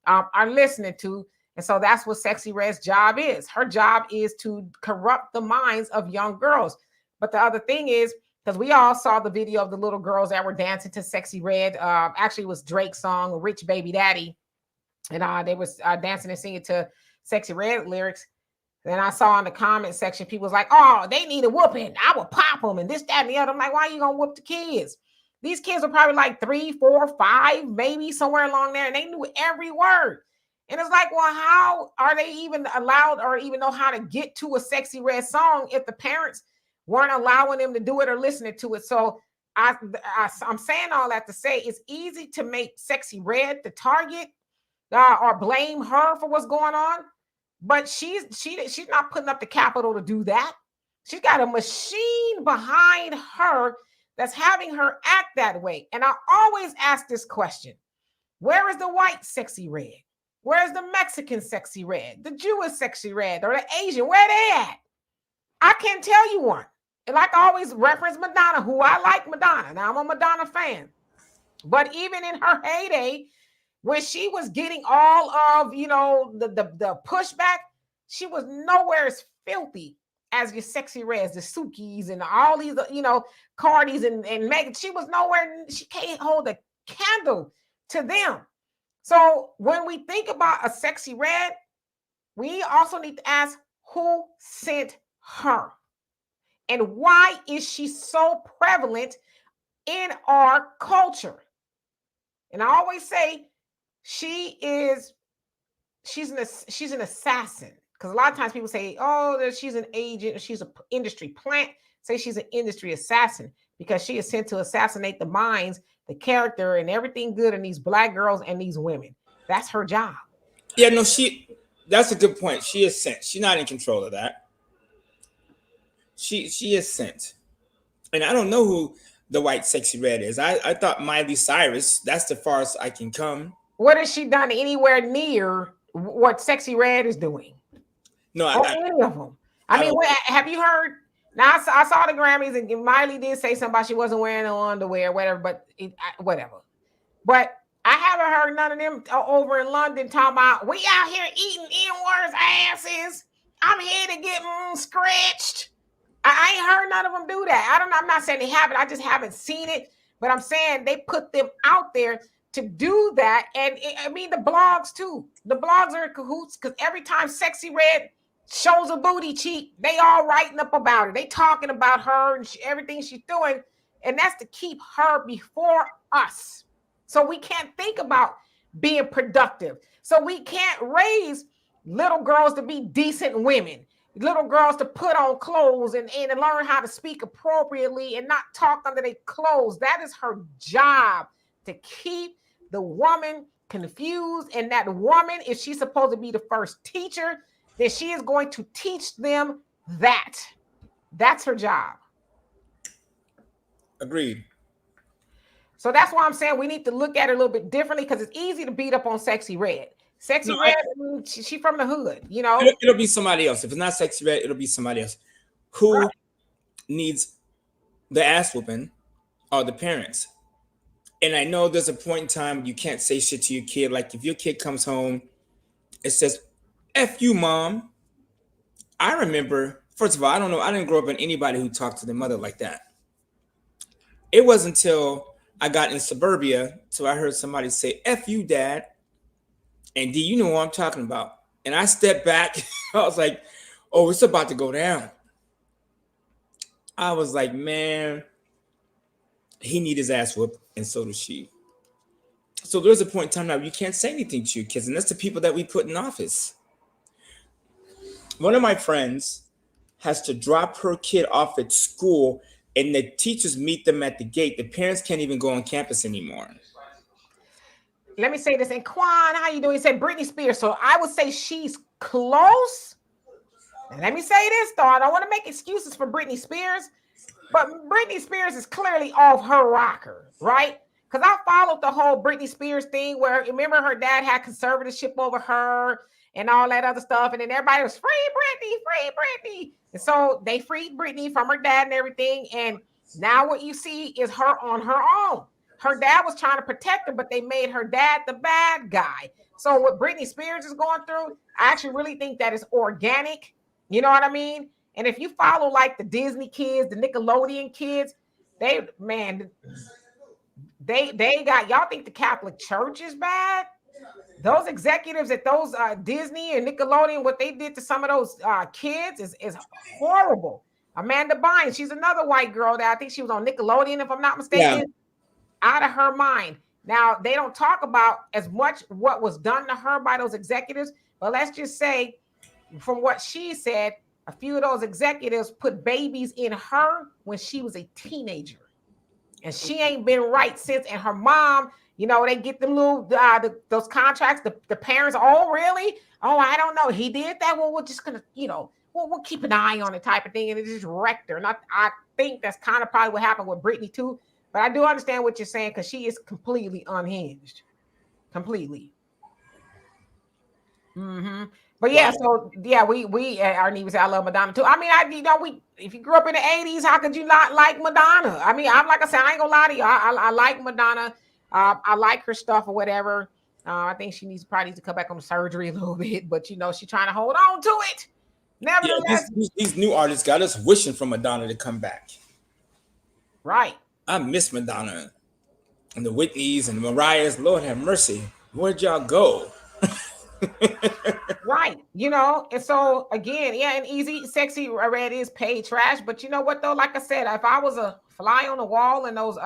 are listening to. And so that's what Sexy Red's job is. Her job is to corrupt the minds of young girls. But the other thing is, because we all saw the video of the little girls that were dancing to Sexy Red. Actually, it was Drake's song, Rich Baby Daddy. And they was dancing and singing to Sexy Red lyrics. Then I saw in the comment section, people was like, oh, they need a whooping. I will pop them and this, that, and the other. I'm like, why are you going to whoop the kids? These kids were probably like 3, 4, 5, maybe somewhere along there. And they knew every word. And it's like, well, how are they even allowed or even know how to get to a Sexy Red song if the parents weren't allowing them to do it or listening to it? So I'm saying all that to say it's easy to make Sexy Red the target or blame her for what's going on. But she's not putting up the capital to do that. She's got a machine behind her that's having her act that way. And I always ask this question. Where is the white Sexy Red? Where's the Mexican Sexy Red, the Jewish Sexy Red, or the Asian? Where they at? I can't tell you one. And like I always reference Madonna, who I like Madonna. Now I'm a Madonna fan. But even in her heyday, when she was getting all of, the pushback, she was nowhere as filthy as your Sexy Reds, the Sukis, and all these, Cardis and Megan. She was nowhere. She can't hold a candle to them. So when we think about a Sexy Red, we also need to ask who sent her and why is she so prevalent in our culture? And I always say she's an assassin because a lot of times people say, oh, she's an agent or she's an industry plant. Say she's an industry assassin because she is sent to assassinate the minds, the character, and everything good in these Black girls and these women. That's her job. Yeah, no, that's a good point. She is sent. She's not in control of that. She is sent. And I don't know who the white Sexy Red is. I thought Miley Cyrus, that's the farthest I can come. What has she done anywhere near what Sexy Red is doing? No, any of them. I mean, have you heard? Now I saw the Grammys and Miley did say something about she wasn't wearing no underwear, whatever. But whatever. But I haven't heard none of them over in London talking about we out here eating N-words asses. I'm here to get scratched. I ain't heard none of them do that. I'm not saying they haven't. I just haven't seen it. But I'm saying they put them out there to do that. And the blogs too. The blogs are in cahoots because every time Sexy Red shows a booty cheek, they all writing up about it. They talking about her and everything she's doing. And that's to keep her before us. So we can't think about being productive. So we can't raise little girls to be decent women, little girls to put on clothes and learn how to speak appropriately and not talk under their clothes. That is her job, to keep the woman confused. And that woman, if she's supposed to be the first teacher, then she is going to teach them that. That's her job. Agreed. So that's why I'm saying we need to look at it a little bit differently, because it's easy to beat up on Sexy Red. Sexy Red, she from the hood, you know. It'll be somebody else. If it's not Sexy Red, it'll be somebody else. Who needs the ass whooping are the parents. And I know there's a point in time you can't say shit to your kid. Like if your kid comes home, it says, F you, mom. I remember, first of all, I don't know. I didn't grow up in anybody who talked to their mother like that. It wasn't until I got in suburbia, so I heard somebody say, F you, dad. And D, you know what I'm talking about. And I stepped back. I was like, oh, it's about to go down. I was like, man, he need his ass whooped, and so does she. So there's a point in time now you can't say anything to your kids, and that's the people that we put in office. One of my friends has to drop her kid off at school, and the teachers meet them at the gate. The parents can't even go on campus anymore. Let me say this. And Quan, how you doing? He said Britney Spears. So I would say she's close. And let me say this, though. I don't want to make excuses for Britney Spears, but Britney Spears is clearly off her rocker, right? Because I followed the whole Britney Spears thing where, remember, her dad had conservatorship over her and all that other stuff. And then everybody was free Britney. And so they freed Britney from her dad and everything. And now what you see is her on her own. Her dad was trying to protect her, but they made her dad the bad guy. So what Britney Spears is going through, I actually really think that is organic. You know what I mean? And if you follow like the Disney kids, the Nickelodeon kids, they got, y'all think the Catholic Church is bad? Those executives at those Disney and Nickelodeon, what they did to some of those kids is horrible. Amanda Bynes, she's another white girl that I think she was on Nickelodeon, if I'm not mistaken. Yeah. Out of her mind. Now, they don't talk about as much what was done to her by those executives, but let's just say, from what she said, a few of those executives put babies in her when she was a teenager. And she ain't been right since. And her mom, you know, they get them little, those contracts, the parents, oh, really? Oh, I don't know. He did that? Well, we're just going to, you know, we'll keep an eye on it type of thing. And it just wrecked her. And I think that's kind of probably what happened with Britney too. But I do understand what you're saying, because she is completely unhinged. Completely. Mm-hmm. But yeah, so yeah, we our need say I love Madonna too. I mean, if you grew up in the 80s, how could you not like Madonna? I mean, I'm like I said, I ain't gonna lie to you. I like Madonna. I like her stuff or whatever. I think she probably needs to come back on the surgery a little bit, but you know, she's trying to hold on to it. Nevertheless, these new artists got us wishing for Madonna to come back. Right. I miss Madonna and the Whitneys and the Mariahs. Lord have mercy. Where'd y'all go? Right. You know, and so again, yeah, and Easy Sexy Red is paid trash. But you know what though? Like I said, if I was a fly on the wall in those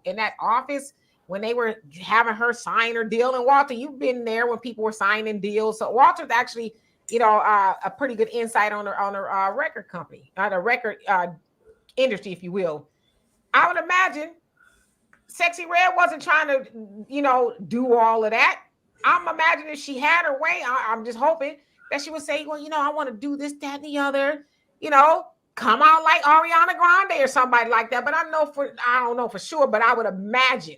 in that office when they were having her sign her deal, and Walter, you've been there when people were signing deals. So Walter's actually, you know, a pretty good insight on her record company, the record industry, if you will. I would imagine Sexy Red wasn't trying to, you know, do all of that. I'm imagining if she had her way, I'm just hoping that she would say, well, you know, I want to do this, that, and the other, you know, come out like Ariana Grande or somebody like that. But I don't know for sure, but I would imagine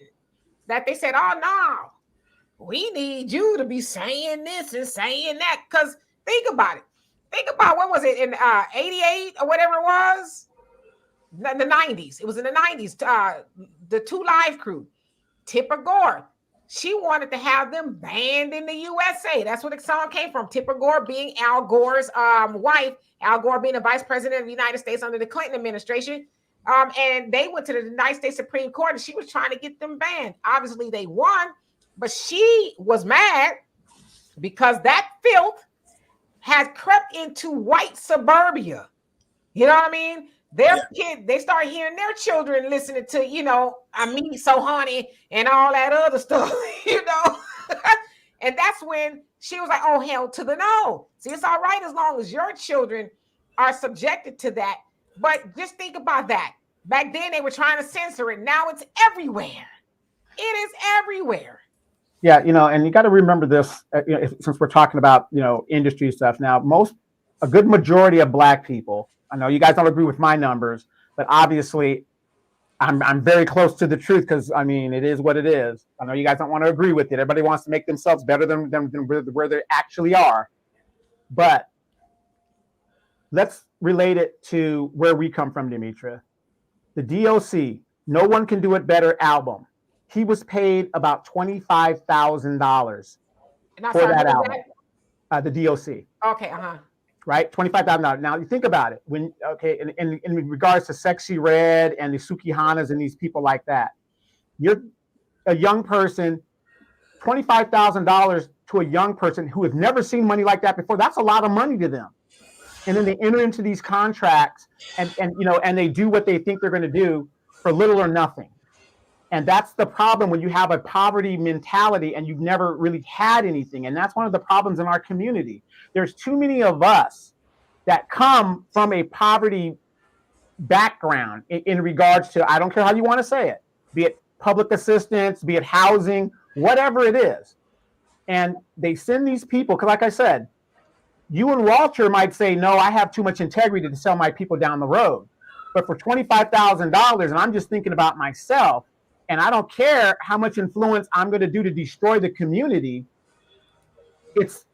that they said, oh, no, we need you to be saying this and saying that. Because think about it. Think about, what was it, in 88 or whatever it was? The 90s. It was in the 90s. The Two Live Crew, Tipper Gore. She wanted to have them banned in the USA. That's where the song came from. Tipper Gore being Al Gore's wife. Al Gore being the vice president of the United States under the Clinton administration. And they went to the United States Supreme Court, and she was trying to get them banned. Obviously, they won, but she was mad because that filth had crept into white suburbia. You know what I mean? Their kids, they start hearing their children listening to, you know, I mean, so honey and all that other stuff, you know. And that's when she was like, oh, hell to the no. See, it's all right as long as your children are subjected to that. But just think about that. Back then, they were trying to censor it. Now it's everywhere. It is everywhere. Yeah, and you got to remember this, since we're talking about, industry stuff now, a good majority of Black people, I know you guys don't agree with my numbers, but obviously I'm very close to the truth because, it is what it is. I know you guys don't want to agree with it. Everybody wants to make themselves better than where they actually are. But let's relate it to where we come from, Demetra. The DOC, No One Can Do It Better album. He was paid about $25,000 for that album. The DOC. Okay, Right, $25,000. Now you think about it. In regards to Sexy Red and the Sukihanas and these people like that, you're a young person. $25,000 to a young person who has never seen money like that before. That's a lot of money to them. And then they enter into these contracts and they do what they think they're going to do for little or nothing. And that's the problem when you have a poverty mentality and you've never really had anything. And that's one of the problems in our community. There's too many of us that come from a poverty background in regards to, I don't care how you want to say it, be it public assistance, be it housing, whatever it is. And they send these people, because like I said, you and Walter might say, no, I have too much integrity to sell my people down the road. But for $25,000, and I'm just thinking about myself, and I don't care how much influence I'm going to do to destroy the community, it's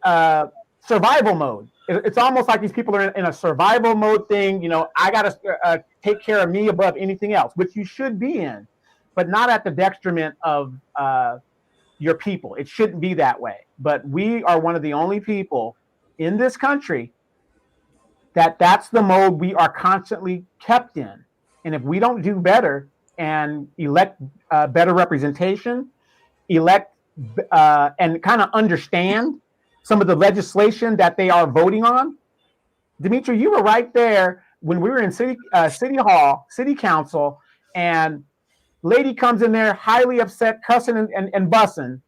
survival mode. It's almost like these people are in a survival mode thing. I got to take care of me above anything else, which you should be in, but not at the detriment of your people. It shouldn't be that way. But we are one of the only people in this country that's the mode we are constantly kept in. And if we don't do better and elect better representation, elect and kind of understand some of the legislation that they are voting on. Demetra, you were right there when we were in city hall, city council, and lady comes in there highly upset, cussing and bussing.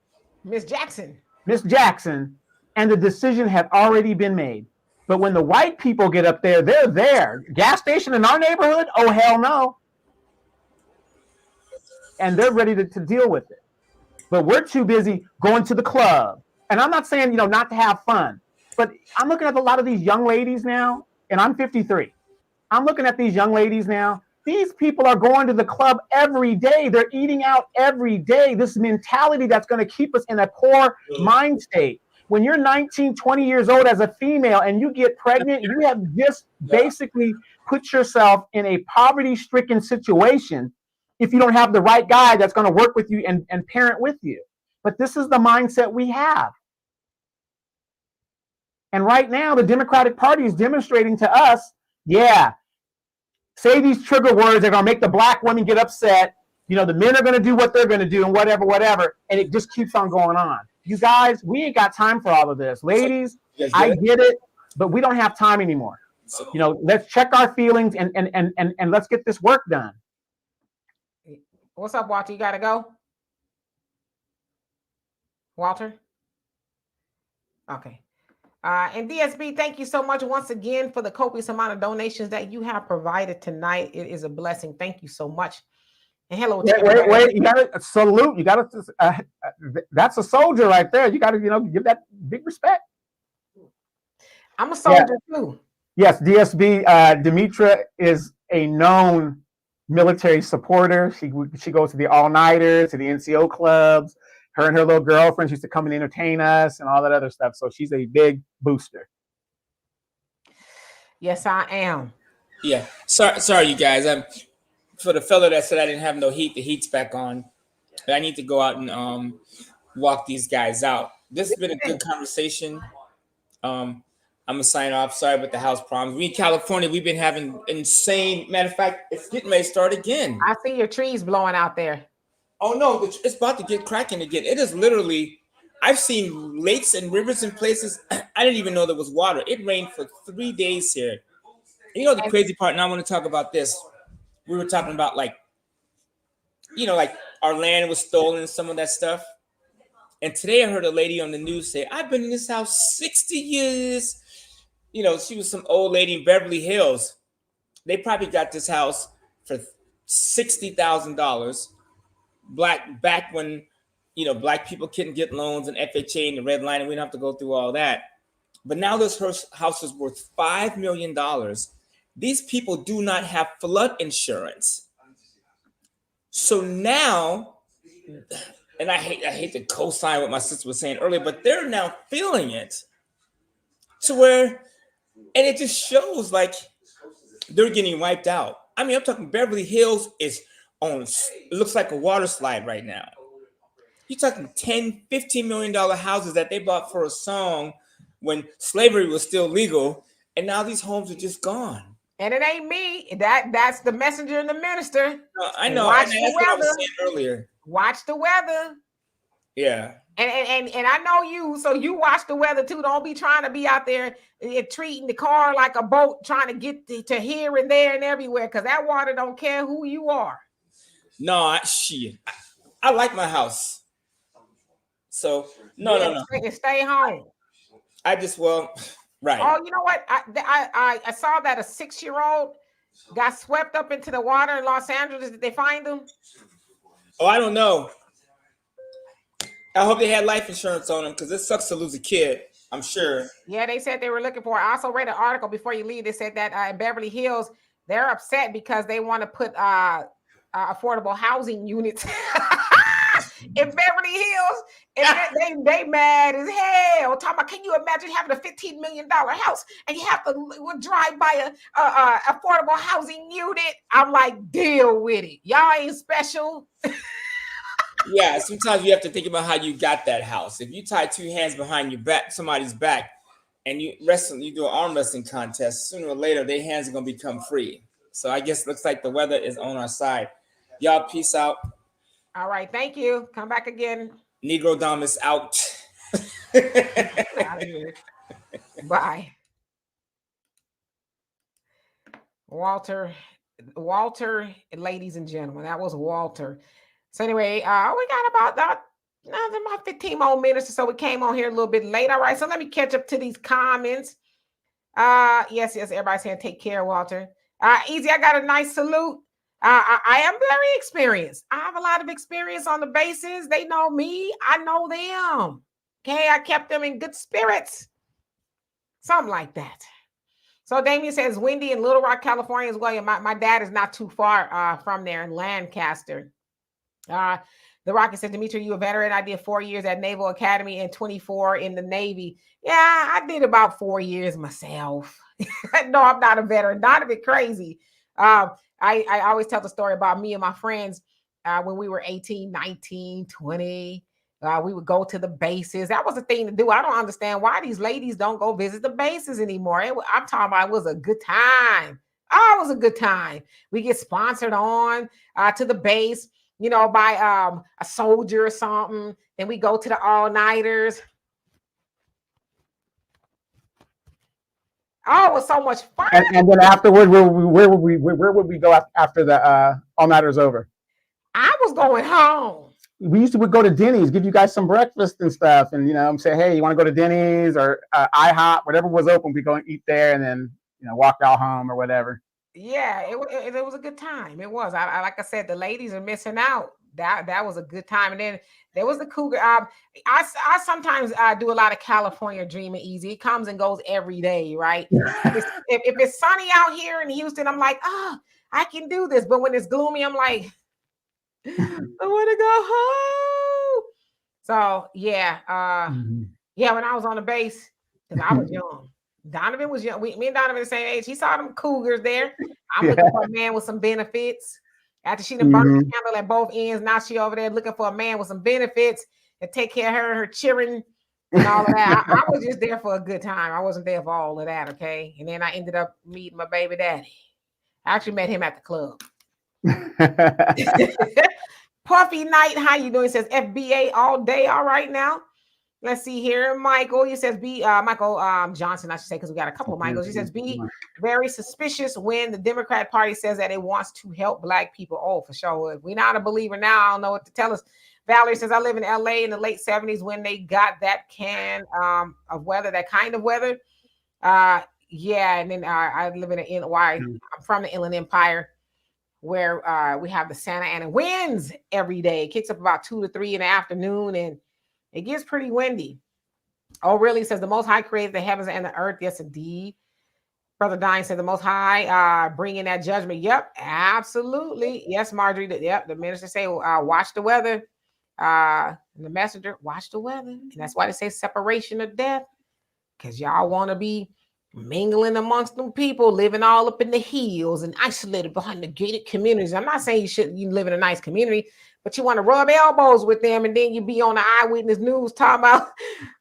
Miss Jackson, and the decision had already been made. But when the white people get up there, they're there. Gas station in our neighborhood? Oh, hell no. And they're ready to deal with it. But we're too busy going to the club. And I'm not saying, not to have fun. But I'm looking at a lot of these young ladies now, and I'm 53. I'm looking at these young ladies now. These people are going to the club every day. They're eating out every day. This mentality that's going to keep us in a poor mind state. When you're 19, 20 years old as a female and you get pregnant, you have just basically put yourself in a poverty-stricken situation if you don't have the right guy that's going to work with you and parent with you. But this is the mindset we have. And right now, the Democratic Party is demonstrating to us, say these trigger words, they're going to make the Black women get upset. The men are going to do what they're going to do and whatever. And it just keeps on going on. You guys, we ain't got time for all of this. Ladies, I get it, but we don't have time anymore. Let's check our feelings and let's get this work done. What's up, Walter? You got to go? Walter? Okay. And DSB, thank you so much once again for the copious amount of donations that you have provided tonight. It is a blessing. Thank you so much. And hello. Wait. You got to salute. You got to. That's a soldier right there. You got to, give that big respect. I'm a soldier too. Yes, DSB. Demetra is a known military supporter. She goes to the all-nighters, to the NCO clubs. Her and her little girlfriend used to come and entertain us and all that other stuff. So she's a big booster. Yes, I am. Yeah. Sorry, you guys. For the fellow that said I didn't have no heat, the heat's back on. But I need to go out and walk these guys out. This has been a good conversation. I'm gonna sign off. Sorry about the house problems. We in California, we've been having insane. Matter of fact, it's getting ready to start again. I see your trees blowing out there. Oh no, it's about to get cracking again. It is literally, I've seen lakes and rivers in places I didn't even know there was water. It rained for 3 days here. The crazy part, and I want to talk about this. We were talking about like our land was stolen, some of that stuff. And today I heard a lady on the news say, I've been in this house 60 years. You know, she was some old lady in Beverly Hills. They probably got this house for $60,000. Back when, you know, black people couldn't get loans and FHA and the red line, and we don't have to go through all that. But now this house is worth $5 million. These people do not have flood insurance. So now, and I hate to co-sign what my sister was saying earlier, but they're now feeling it to where, and it just shows like they're getting wiped out. I mean, I'm talking Beverly Hills is on, it looks like a water slide right now. You're talking $10, $15 million houses that they bought for a song when slavery was still legal, and now these homes are just gone. And it ain't me. That's the messenger and the minister. No, I know. Watch And the that's what I was weather. saying earlier. Watch the weather. Yeah. And I know you, so you watch the weather too. Don't be trying to be out there treating the car like a boat, trying to get to here and there and everywhere, because that water don't care who you are. No, I like my house. So no. Stay home. I just right. Oh, you know what? I saw that a 6-year-old got swept up into the water in Los Angeles. Did they find him? Oh, I don't know. I hope they had life insurance on them, because it sucks to lose a kid, I'm sure. Yeah, they said they were looking for it. I also read an article before you leave. They said that in Beverly Hills, they're upset because they want to put affordable housing units in Beverly Hills, and they mad as hell. Talking about, can you imagine having a $15 million house and you have to drive by a affordable housing unit? I'm like, deal with it. Y'all ain't special. Yeah, sometimes you have to think about how you got that house. If you tie two hands behind your back, somebody's back, and you do an arm wrestling contest, sooner or later, their hands are going to become free. So I guess it looks like the weather is on our side. Y'all, peace out. All right, thank you. Come back again. Negro Dom is out. Bye. Walter, ladies and gentlemen, that was Walter. So anyway, we got about 15 more minutes or so. We came on here a little bit late. All right, so let me catch up to these comments. Yes, everybody's saying take care, Walter. Easy, I got a nice salute. I am very experienced. I have a lot of experience on the bases. They know me. I know them. Okay, I kept them in good spirits. Something like that. So Damien says, windy in Little Rock, California as well. My dad is not too far from there in Lancaster. The Rocket said, Dimitri, you a veteran. I did 4 years at Naval Academy and 24 in the Navy. Yeah, I did about 4 years myself. No, I'm not a veteran. Not a bit crazy. I always tell the story about me and my friends when we were 18, 19, 20. We would go to the bases. That was the thing to do. I don't understand why these ladies don't go visit the bases anymore. I'm talking about it was a good time. Oh, it was a good time. We get sponsored on to the base, you know, by a soldier or something. Then we go to the all-nighters. Oh, it was so much fun. And then afterward, where would we go after the all-nighters over? I was going home. We used to go to Denny's, give you guys some breakfast and stuff, and say, hey, you want to go to Denny's or IHOP, whatever was open, we go and eat there, and then walk y'all home or whatever. Yeah, it was a good time. It was. I like I said, the ladies are missing out. That was a good time. And then there was the cougar. I sometimes do a lot of California dreaming. Easy. It comes and goes every day, right? if it's sunny out here in Houston, I'm like, I can do this. But when it's gloomy, I'm like, I want to go home. So yeah, yeah. When I was on the base, because I was young. Donovan was young. Me and Donovan the same age. He saw them cougars there. I'm looking for a man with some benefits. After she done burned the candle at both ends, now she over there looking for a man with some benefits to take care of her and her children and all of that. I was just there for a good time. I wasn't there for all of that, okay? And then I ended up meeting my baby daddy. I actually met him at the club. Puffy Knight, how you doing? He says FBA all day. All right now. Let's see here. Michael, he says Michael Johnson, I should say, because we got a couple of Michaels. He says be very suspicious when the Democrat Party says that it wants to help Black people. Oh, for sure. If we're not a believer now, I don't know what to tell us. Valerie says, I live in LA in the late 70s when they got that of weather, that kind of weather. Yeah, and then I live in the NY. I'm from the Inland Empire, where we have the Santa Ana winds every day. It kicks up about 2 to 3 in the afternoon, and it gets pretty windy. Oh, really? Says the Most High created the heavens and the earth. Yes, indeed. Brother Dine said the Most High bringing that judgment. Yep, absolutely. Yes, Marjorie. Yep, the minister say, watch the weather. The messenger, watch the weather. And that's why they say separation of death, because y'all want to be mingling amongst them people, living all up in the hills and isolated behind the gated communities. I'm not saying you live in a nice community, but you want to rub elbows with them, and then you be on the eyewitness news talking about,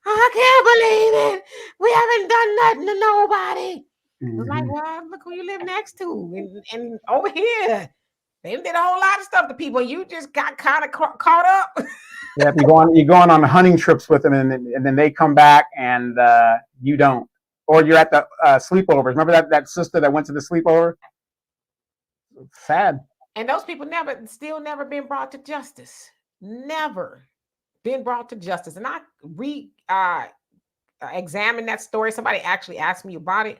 I can't believe it. We haven't done nothing to nobody. It's like, well, look who you live next to. And over here, they did a whole lot of stuff to people. You just got kind of caught up. Yeah, you're going on hunting trips with them, and then they come back and you don't. Or you're at the sleepovers. Remember that sister that went to the sleepover? Sad. And those people still never been brought to justice. Never been brought to justice. And I examined that story. Somebody actually asked me about it.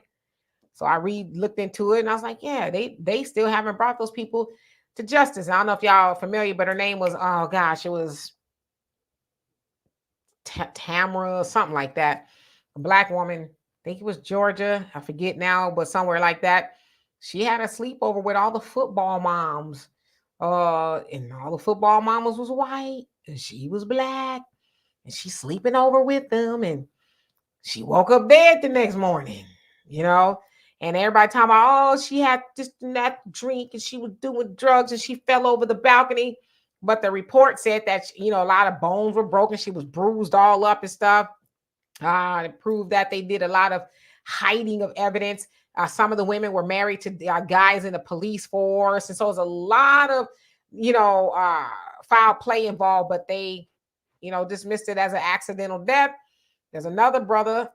So I looked into it, and I was like, yeah, they still haven't brought those people to justice. I don't know if y'all are familiar, but her name was, oh gosh, it was Tamara, something like that. A Black woman. I think it was Georgia. I forget now, but somewhere like that. She had a sleepover with all the football moms. And all the football mamas was white, and she was Black, and she's sleeping over with them, and she woke up dead the next morning, and everybody talking about, she had just that drink and she was doing drugs and she fell over the balcony. But the report said that, a lot of bones were broken. She was bruised all up and stuff. It proved that they did a lot of hiding of evidence. Some of the women were married to guys in the police force. And so there's a lot of, foul play involved, but they, dismissed it as an accidental death. There's another brother.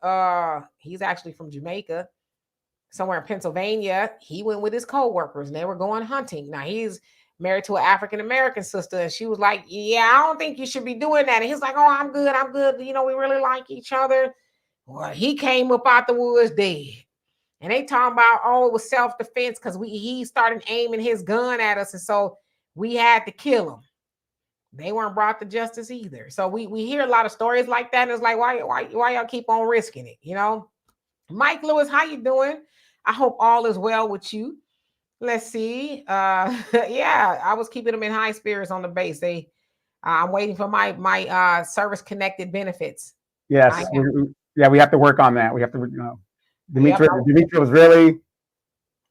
He's actually from Jamaica, somewhere in Pennsylvania. He went with his co-workers and they were going hunting. Now he's married to an African-American sister, and she was like, yeah, I don't think you should be doing that. And he's like, oh, I'm good. We really like each other. Well, he came up out the woods dead. And they talking about, it was self-defense because he started aiming his gun at us, and so we had to kill him. They weren't brought to justice either. So we hear a lot of stories like that, and it's like, why y'all keep on risking it, Mike Lewis, how you doing? I hope all is well with you. Let's see. Yeah, I was keeping them in high spirits on the base. I'm waiting for my service connected benefits. Yes. We have to work on that. We have to, Demetria was really.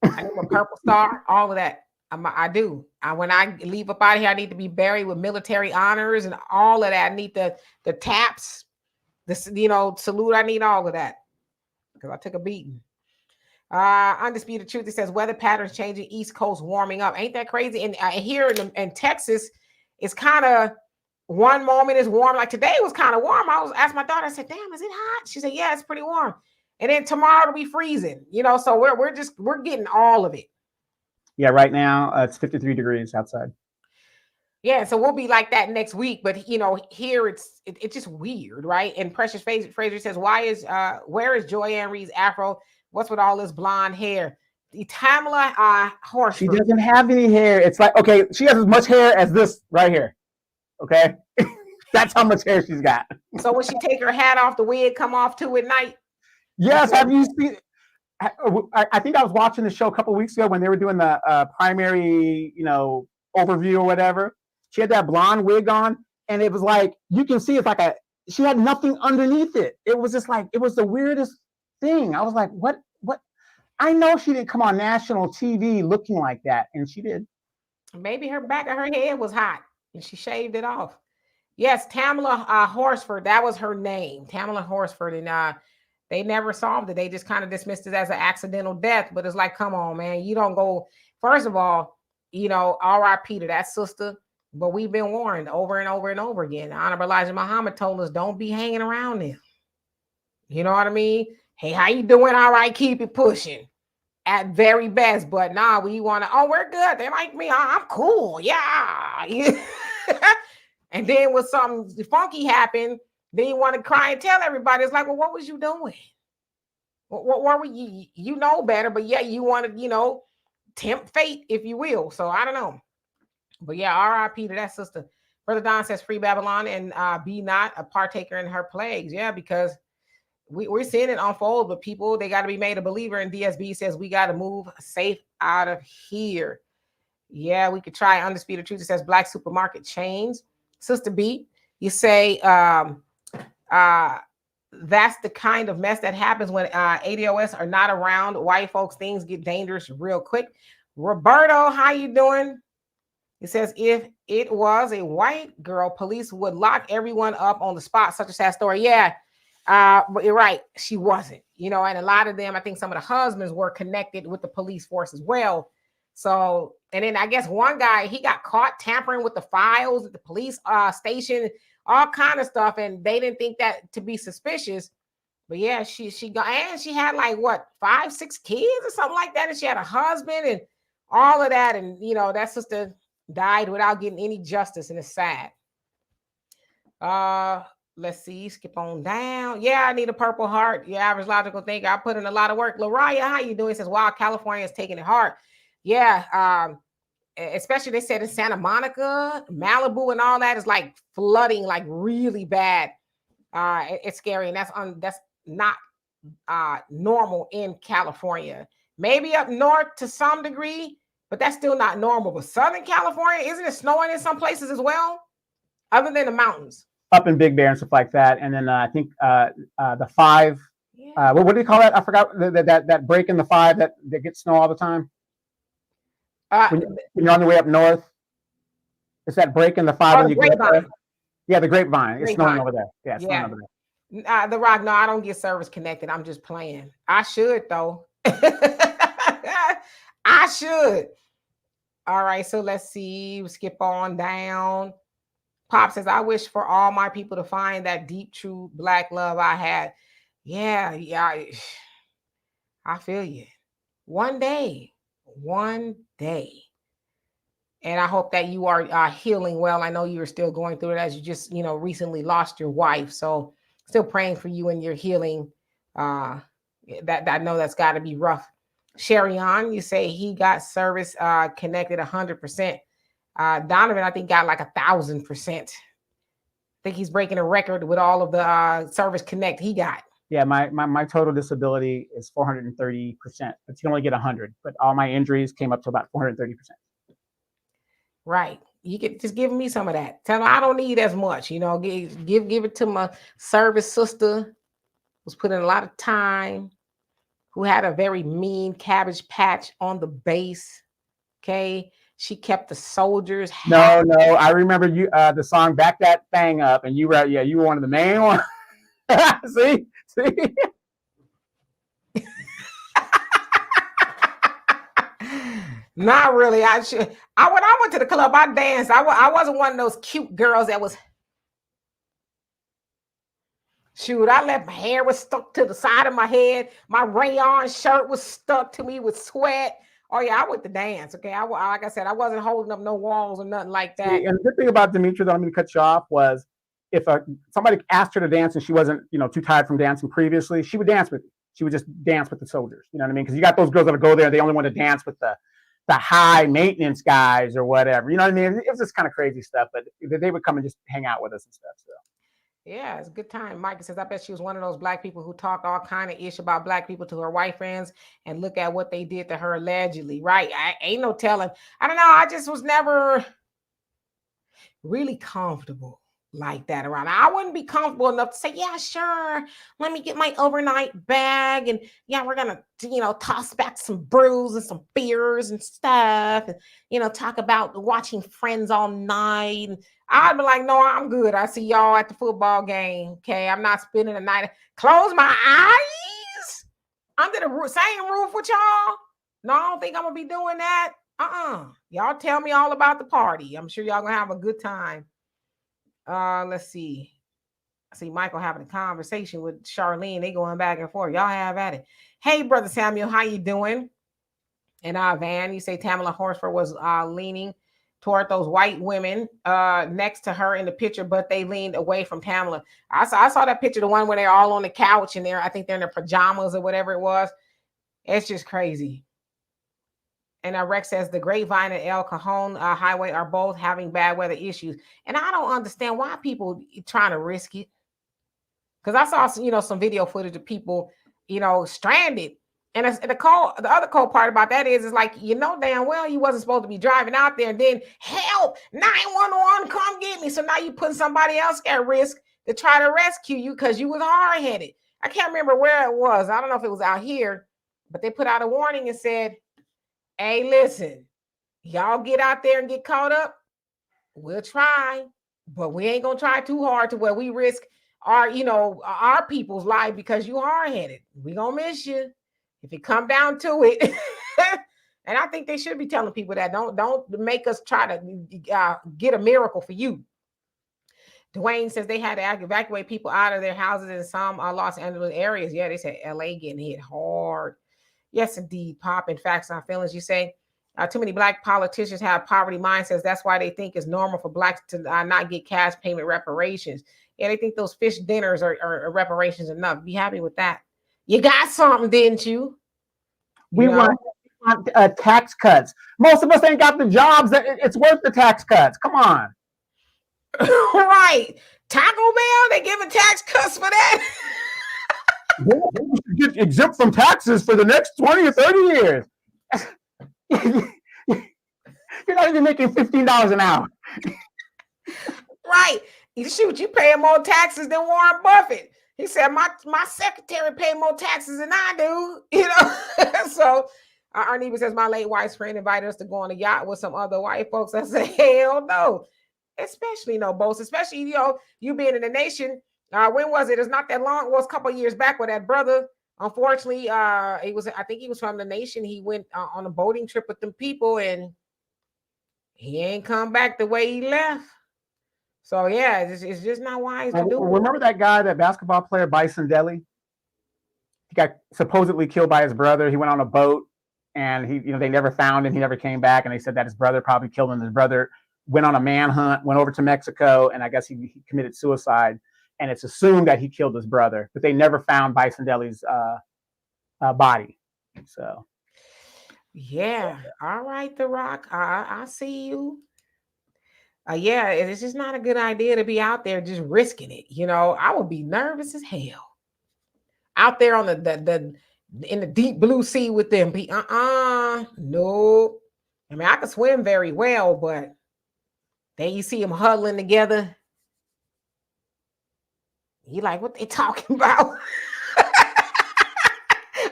I need a purple star, all of that. I do. When I leave up out of here, I need to be buried with military honors and all of that. I need the taps, salute. I need all of that because I took a beating. Undisputed Truth, it says weather patterns changing, East Coast warming up. Ain't that crazy? And here in Texas, it's kind of one moment is warm. Like today was kind of warm. I was asked my daughter, I said, damn, is it hot? She said, yeah, it's pretty warm. And then tomorrow it'll be freezing, so we're getting all of it. Yeah, right now it's 53 degrees outside. Yeah, so we'll be like that next week. But here it's just weird, right? And Precious Fraser says, where is Joy Ann Reid's afro? What's with all this blonde hair? Tamala Horsford. She doesn't have any hair. It's like, okay, she has as much hair as this right here. Okay, that's how much hair she's got. So when she take her hat off, the wig come off too at night? Yes. Have you seen? I think I was watching the show a couple of weeks ago when they were doing the primary, overview or whatever. She had that blonde wig on, and it was like you can see it's like she had nothing underneath it. It was just like it was the weirdest thing. I was like, what? I know she didn't come on national TV looking like that, and she did. Maybe her back of her head was hot, and she shaved it off. Yes, Tamala Horsford. That was her name, Tamala Horsford, and they never solved it. They just kind of dismissed it as an accidental death. But it's like, come on, man. You don't go. First of all, R.I.P. to that sister. But we've been warned over and over and over again. Honorable Elijah Muhammad told us, don't be hanging around them. You know what I mean? Hey, how you doing? All right, keep it pushing. At very best. But nah, we want to, we're good. They like me. I'm cool. Yeah. And then when something funky happened, then you want to cry and tell everybody. It's like, well, what was you doing? What were you? You know better, but yeah, you want to, tempt fate, if you will. So I don't know. But yeah, R.I.P. to that sister. Brother Don says, free Babylon and be not a partaker in her plagues. Yeah, because we're seeing it unfold, but people, they got to be made a believer. And DSB says, we got to move safe out of here. Yeah, we could try Undisputed Truth. It says black supermarket chains. Sister B, you say that's the kind of mess that happens when ADOS are not around. White folks, things get dangerous real quick. Roberto, how you doing? It says, if it was a white girl, police would lock everyone up on the spot, such as that story. Yeah, but you're right. She wasn't, and a lot of them, I think some of the husbands were connected with the police force as well. So, and then I guess one guy, he got caught tampering with the files at the police station, all kind of stuff. And they didn't think that to be suspicious. But yeah, she got, and she had like what, 5, 6 kids or something like that. And she had a husband and all of that. And, that sister died without getting any justice. And it's sad. Let's see, skip on down. Yeah, I need a Purple Heart. Your average logical thinker. I put in a lot of work. Lariah, how you doing? It says, wow, California is taking it hard. Yeah, especially they said in Santa Monica, Malibu, and all that is like flooding, like really bad. It's scary, and that's not normal in California. Maybe up north to some degree, but that's still not normal. But Southern California, isn't it snowing in some places as well, other than the mountains? Up in Big Bear and stuff like that, and then I think the 5. Yeah. What do you call that? I forgot that break in the 5 that gets snow all the time. When you're on the way up north, it's that break in the 5 when you go there. Yeah, the Grapevine. It's snowing over there. Yeah, it's snowing over there. The Rock. No, I don't get service connected. I'm just playing. I should though. I should. All right, so let's see. We'll skip on down. Pop says, I wish for all my people to find that deep, true black love I had. Yeah, I feel you. One day. And I hope that you are healing well. I know you're still going through it as you just, recently lost your wife. So still praying for you and your healing. That I know that's got to be rough. Sherry on, you say he got service connected 100%. Donovan, I think, got like 1,000%. I think he's breaking a record with all of the service connect he got. Yeah, my total disability is 430%, but you can only get 100. But all my injuries came up to about 430%. Right. You could just give me some of that. Tell them I don't need as much. Give it to my service sister who's put in a lot of time, who had a very mean Cabbage Patch on the base. Okay. She kept the soldiers happy. No, I remember you the song Back That Thing Up, and you were one of the main ones. See? Not really. When I went to the club, I danced. I wasn't one of those cute girls that was. Shoot, I left my hair was stuck to the side of my head. My rayon shirt was stuck to me with sweat. Oh yeah, I went to dance. Okay, like I said, I wasn't holding up no walls or nothing like that. See, and the good thing about Demetria, that I'm going to cut you off, was if somebody asked her to dance and she wasn't, too tired from dancing previously, she would dance with you. She would just dance with the soldiers. You know what I mean? Because you got those girls that go there, they only want to dance with the high maintenance guys or whatever. You know what I mean? It was just kind of crazy stuff, but they would come and just hang out with us and stuff. So. Yeah, it's a good time. Mike says, I bet she was one of those black people who talk all kind of ish about black people to her white friends and look at what they did to her allegedly. Right. I ain't no telling. I don't know. I just was never really comfortable like that around. I wouldn't be comfortable enough to say, yeah, sure. Let me get my overnight bag. And yeah, we're going to, toss back some brews and some beers and stuff. And, talk about watching Friends all night. And I'd be like, no, I'm good. I see y'all at the football game. Okay. I'm not spending the night. Close my eyes under the same roof with y'all. No, I don't think I'm going to be doing that. Y'all tell me all about the party. I'm sure y'all going to have a good time. Let's see. I see Michael having a conversation with Charlene. They going back and forth. Y'all have at it. Hey, Brother Samuel, how you doing? And Van, you say Tamala Horsford was leaning toward those white women next to her in the picture, but they leaned away from Tamala. I saw that picture, the one where they're all on the couch and I think they're in their pajamas or whatever it was. It's just crazy. And Rex says the Grapevine and El Cajon Highway are both having bad weather issues. And I don't understand why people trying to risk it. Because I saw, some video footage of people, stranded. And the other cold part about that is like, damn well you wasn't supposed to be driving out there. And then help, 911, come get me. So now you putting somebody else at risk to try to rescue you because you was hard-headed. I can't remember where it was. I don't know if it was out here, but they put out a warning and said, hey, listen, y'all get out there and get caught up. We'll try, but we ain't gonna try too hard to where we risk our people's life because you hard-headed. We gonna miss you if it come down to it. And I think they should be telling people that don't make us try to get a miracle for you. Dwayne says they had to evacuate people out of their houses in some Los Angeles areas. Yeah, they said LA getting hit hard. Yes, indeed, Pop. In facts, not feelings. You say too many Black politicians have poverty mindsets. That's why they think it's normal for Blacks to not get cash payment reparations. Yeah, they think those fish dinners are reparations enough. Be happy with that. You got something, didn't you? We want tax cuts. Most of us ain't got the jobs that it's worth the tax cuts. Come on. Right. Taco Bell, they giving tax cuts for that. They should get exempt from taxes for the next 20 or 30 years. You're not even making $15 an hour. Right. Shoot, you paying more taxes than Warren Buffett. He said, my secretary paid more taxes than I do. So Arneva says, my late wife's friend invited us to go on a yacht with some other white folks. I said, hell no. Especially no boats, especially, you being in the nation. When was it? It's not that long. It was a couple of years back with that brother. Unfortunately, I think he was from the nation. He went on a boating trip with them people and he ain't come back the way he left. So yeah, it's just not wise to do. Remember that guy, that basketball player, Bison Dele? He got supposedly killed by his brother. He went on a boat and they never found him. He never came back. And they said that his brother probably killed him. His brother went on a manhunt, went over to Mexico, and I guess he committed suicide. And it's assumed that he killed his brother, but they never found Bison Dele's body. So, yeah. All right, The Rock. I see you. Yeah, it's just not a good idea to be out there just risking it. I would be nervous as hell out there on the in the deep blue sea with them. No. I mean, I could swim very well, but then you see them huddling together. You like, what they talking about?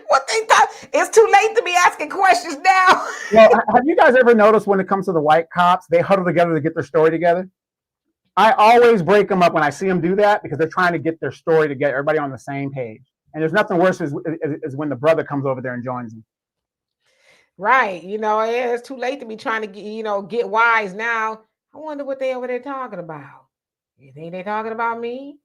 What they talk? It's too late to be asking questions now. Well, have you guys ever noticed when it comes to the white cops, they huddle together to get their story together? I always break them up when I see them do that because they're trying to get their story to get everybody on the same page. And there's nothing worse is when the brother comes over there and joins them. Right. It's too late to be trying to get wise now. I wonder what they over there talking about. You think they talking about me?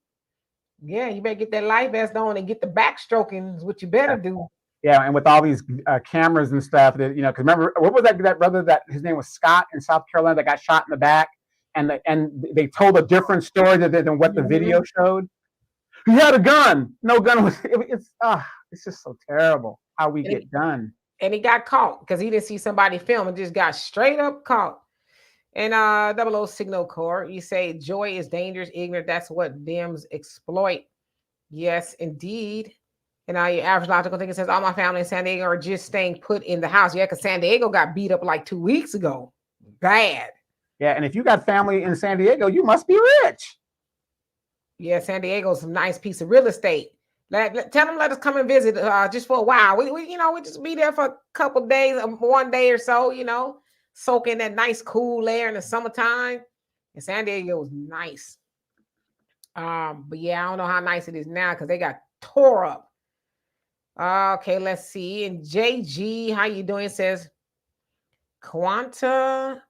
Yeah, you better get that life vest on and get the backstroking is what you better do. Yeah, and with all these cameras and stuff, that because remember, what was that brother that his name was Scott in South Carolina that got shot in the back, and they told a different story than what the video showed. He had a gun. No gun was. It's just so terrible how we get done. And he got caught because he didn't see somebody film and just got straight up caught. And 00 Signal Corps, you say joy is dangerous, ignorant. That's what Dems exploit. Yes, indeed. And your average logical thinker says, all my family in San Diego are just staying put in the house. Yeah, because San Diego got beat up like 2 weeks ago. Bad. Yeah, and if you got family in San Diego, you must be rich. Yeah, San Diego's a nice piece of real estate. Tell them let us come and visit just for a while. We just be there for a couple days, 1 day or so, soak in that nice cool air in the summertime. And San Diego was nice. But yeah, I don't know how nice it is now because they got tore up. Okay, let's see. And JG, how you doing? Says Quanta,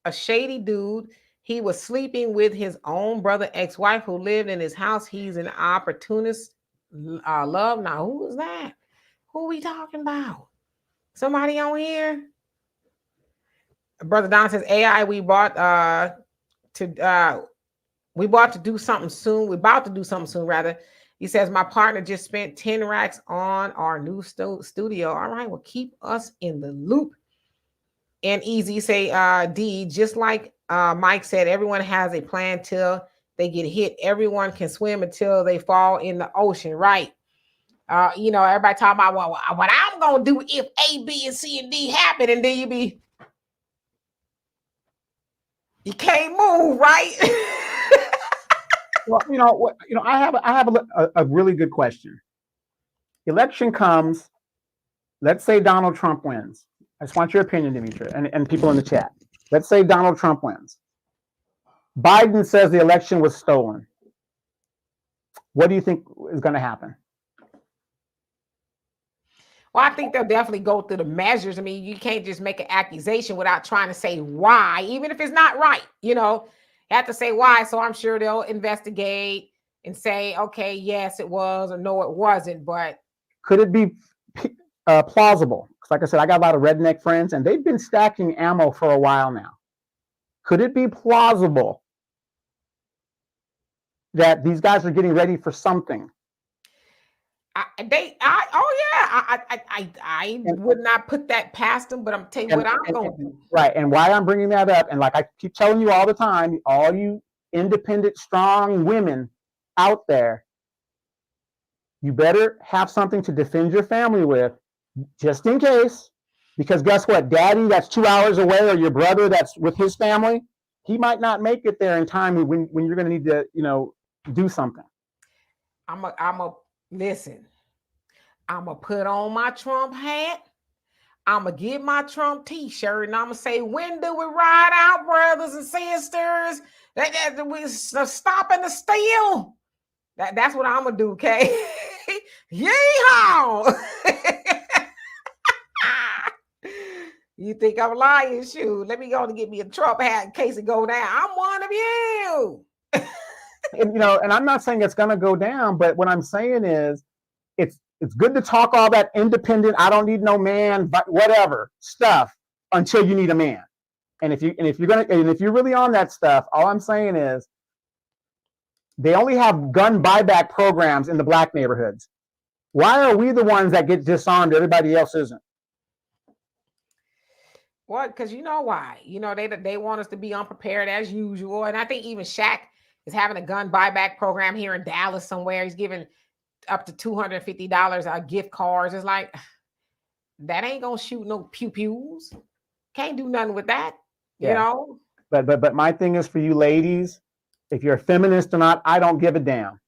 a shady dude. He was sleeping with his own brother ex-wife who lived in his house. He's an opportunist. Love. Now, who is that? Who are we talking about? Somebody on here? Brother Don says AI we bought to do something soon. We're about to do something soon, rather. He says, my partner just spent 10 racks on our new studio. All right, well, keep us in the loop. And Easy say, D, just like Mike said, everyone has a plan till they get hit. Everyone can swim until they fall in the ocean, right? Everybody talking about what I'm going to do if A, B, and C, and D happen. And then you can't move, right? Well, I have a really good question. Election comes. Let's say Donald Trump wins. I just want your opinion, Demetra, and people in the chat. Let's say Donald Trump wins. Biden says the election was stolen. What do you think is going to happen? Well, I think they'll definitely go through the measures. I mean, you can't just make an accusation without trying to say why, even if it's not right. You have to say why. So I'm sure they'll investigate and say, okay, yes, it was, or no, it wasn't. But could it be plausible? Because like I said, I got a lot of redneck friends, and they've been stacking ammo for a while now. Could it be plausible that these guys are getting ready for something? I would not put that past them, but I'm telling you what I'm going to do. Right, and why I'm bringing that up, and like I keep telling you all the time, all you independent, strong women out there, you better have something to defend your family with, just in case. Because guess what? Daddy that's 2 hours away, or your brother that's with his family, he might not make it there in time when you're going to need to, do something. Listen, I'm going to put on my Trump hat. I'm going to get my Trump t-shirt, and I'm going to say, when do we ride out, brothers and sisters? We're stopping the steal. That's what I'm going to do, okay? Yeehaw! You think I'm lying? Shoot, let me go and get me a Trump hat in case it go down. I'm one of you. And I'm not saying it's going to go down, but what I'm saying is it's good to talk all that independent, I don't need no man, whatever stuff until you need a man. And if you're really on that stuff, all I'm saying is they only have gun buyback programs in the black neighborhoods. Why are we the ones that get disarmed? Everybody else isn't. Well, because you know why? They want us to be unprepared as usual. And I think even Shaq is having a gun buyback program here in Dallas somewhere. He's giving up to $250 gift cards. It's like, that ain't gonna shoot no pew-pews. Can't do nothing with that, But my thing is, for you ladies, if you're a feminist or not, I don't give a damn.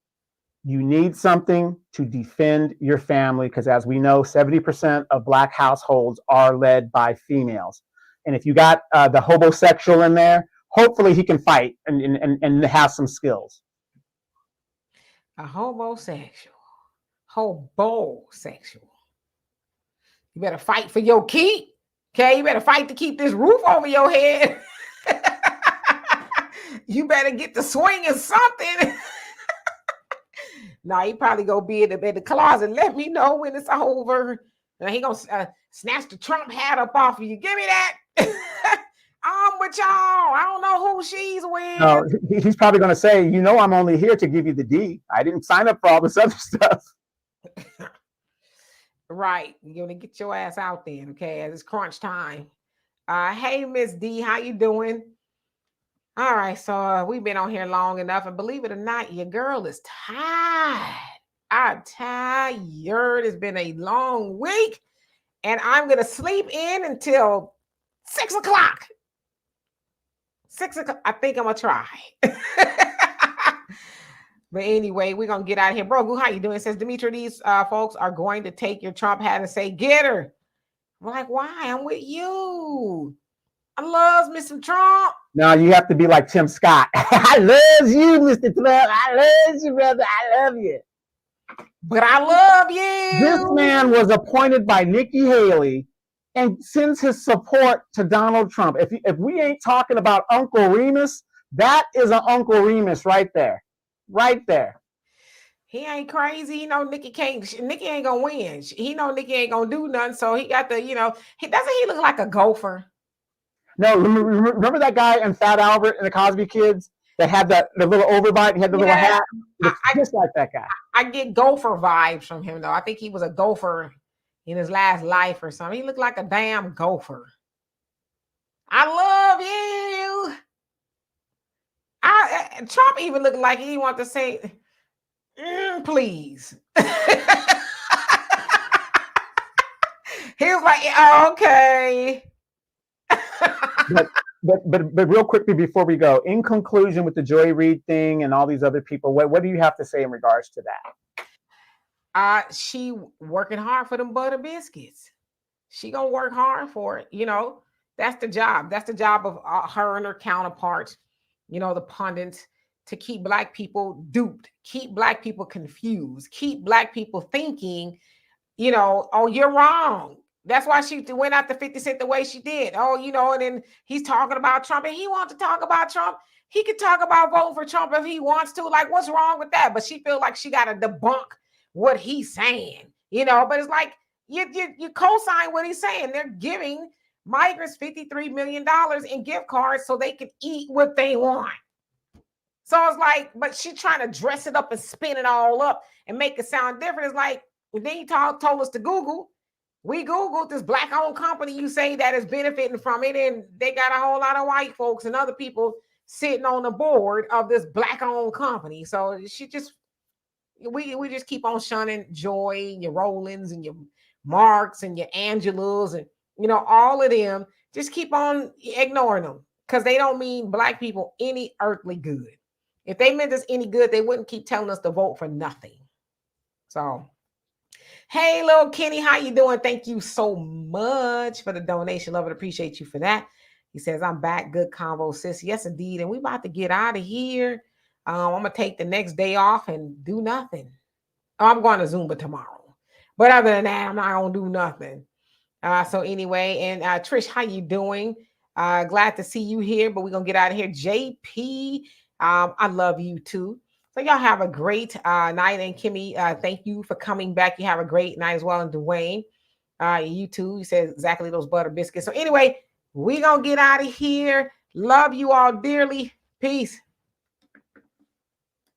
You need something to defend your family, because as we know, 70% of black households are led by females. And if you got the homosexual in there, hopefully he can fight and have some skills. A homosexual. You better fight for your keep. Okay, you better fight to keep this roof over your head. You better get to swinging something. No, he probably go be in the closet. Let me know when it's over. And he gonna snatch the Trump hat up off of you. Give me that. I'm with y'all. I don't know who she's with. No, he's probably gonna say, I'm only here to give you the D. I didn't sign up for all this other stuff. Right. You're gonna get your ass out then, okay? As it's crunch time. Hey, Miss D, how you doing? All right, so we've been on here long enough, and believe it or not, your girl is tired. I'm tired. It's been a long week, and I'm gonna sleep in until 6 o'clock. 6 o'clock. I think I'm gonna try. But anyway, we're gonna get out of here. Bro, how you doing? It says, Demetra, these folks are going to take your Trump hat and say, get her. We're like, why? I'm with you. I love me some Trump. No, you have to be like Tim Scott. I love you, Mr. Trump. I love you, brother. I love you. But I love you. This man was appointed by Nikki Haley and sends his support to Donald Trump. If we ain't talking about Uncle Remus, that is an Uncle Remus right there. Right there. He ain't crazy. Nikki ain't gonna win. He know Nikki ain't gonna do nothing. So he got the, doesn't he look like a gopher? No, remember that guy and Fat Albert and the Cosby Kids that had the little overbite? He had the little hat. Looks just like that guy. I get gopher vibes from him, though. I think he was a gopher in his last life or something. He looked like a damn gopher. I love you. Trump even looked like he wanted to say, please. He was like, oh, okay. But real quickly before we go, in conclusion with the Joy Reid thing and all these other people, what do you have to say in regards to that? She working hard for them butter biscuits. She gonna work hard for it. You know, that's the job. That's the job of her and her counterparts, you know, the pundits, to keep Black people duped, keep Black people confused, keep Black people thinking, you know, oh, you're wrong. That's why she went after 50 Cent the way she did. Oh, you know, and then he's talking about Trump and he wants to talk about Trump. He could talk about voting for Trump if he wants to. Like, what's wrong with that? But she feels like she got to debunk what he's saying, you know, but it's like you co-sign what he's saying. They're giving migrants $53 million in gift cards so they can eat what they want. So it's like, but she trying to dress it up and spin it all up and make it sound different. It's like, then you told us to Google. We Googled this Black-owned company you say that is benefiting from it, and they got a whole lot of white folks and other people sitting on the board of this Black-owned company. So she just, we just keep on shunning Joy, your Rollins and your Marks and your Angelas and, you know, all of them. Just keep on ignoring them because they don't mean Black people any earthly good. If they meant us any good, they wouldn't keep telling us to vote for nothing. So, hey, little Kenny, how you doing? Thank you so much for the donation. Love and appreciate you for that. He says, I'm back. Good convo, sis. Yes, indeed. And we about to get out of here. I'm going to take the next day off and do nothing. I'm going to Zumba tomorrow. But other than that, I'm not going to do nothing. So anyway, and Trish, how you doing? Glad to see you here, but we're going to get out of here. JP, I love you too. So y'all have a great night. And Kimmy, thank you for coming back. You have a great night as well. And Dwayne, you too. You said exactly those butter biscuits. So anyway, we're going to get out of here. Love you all dearly. Peace.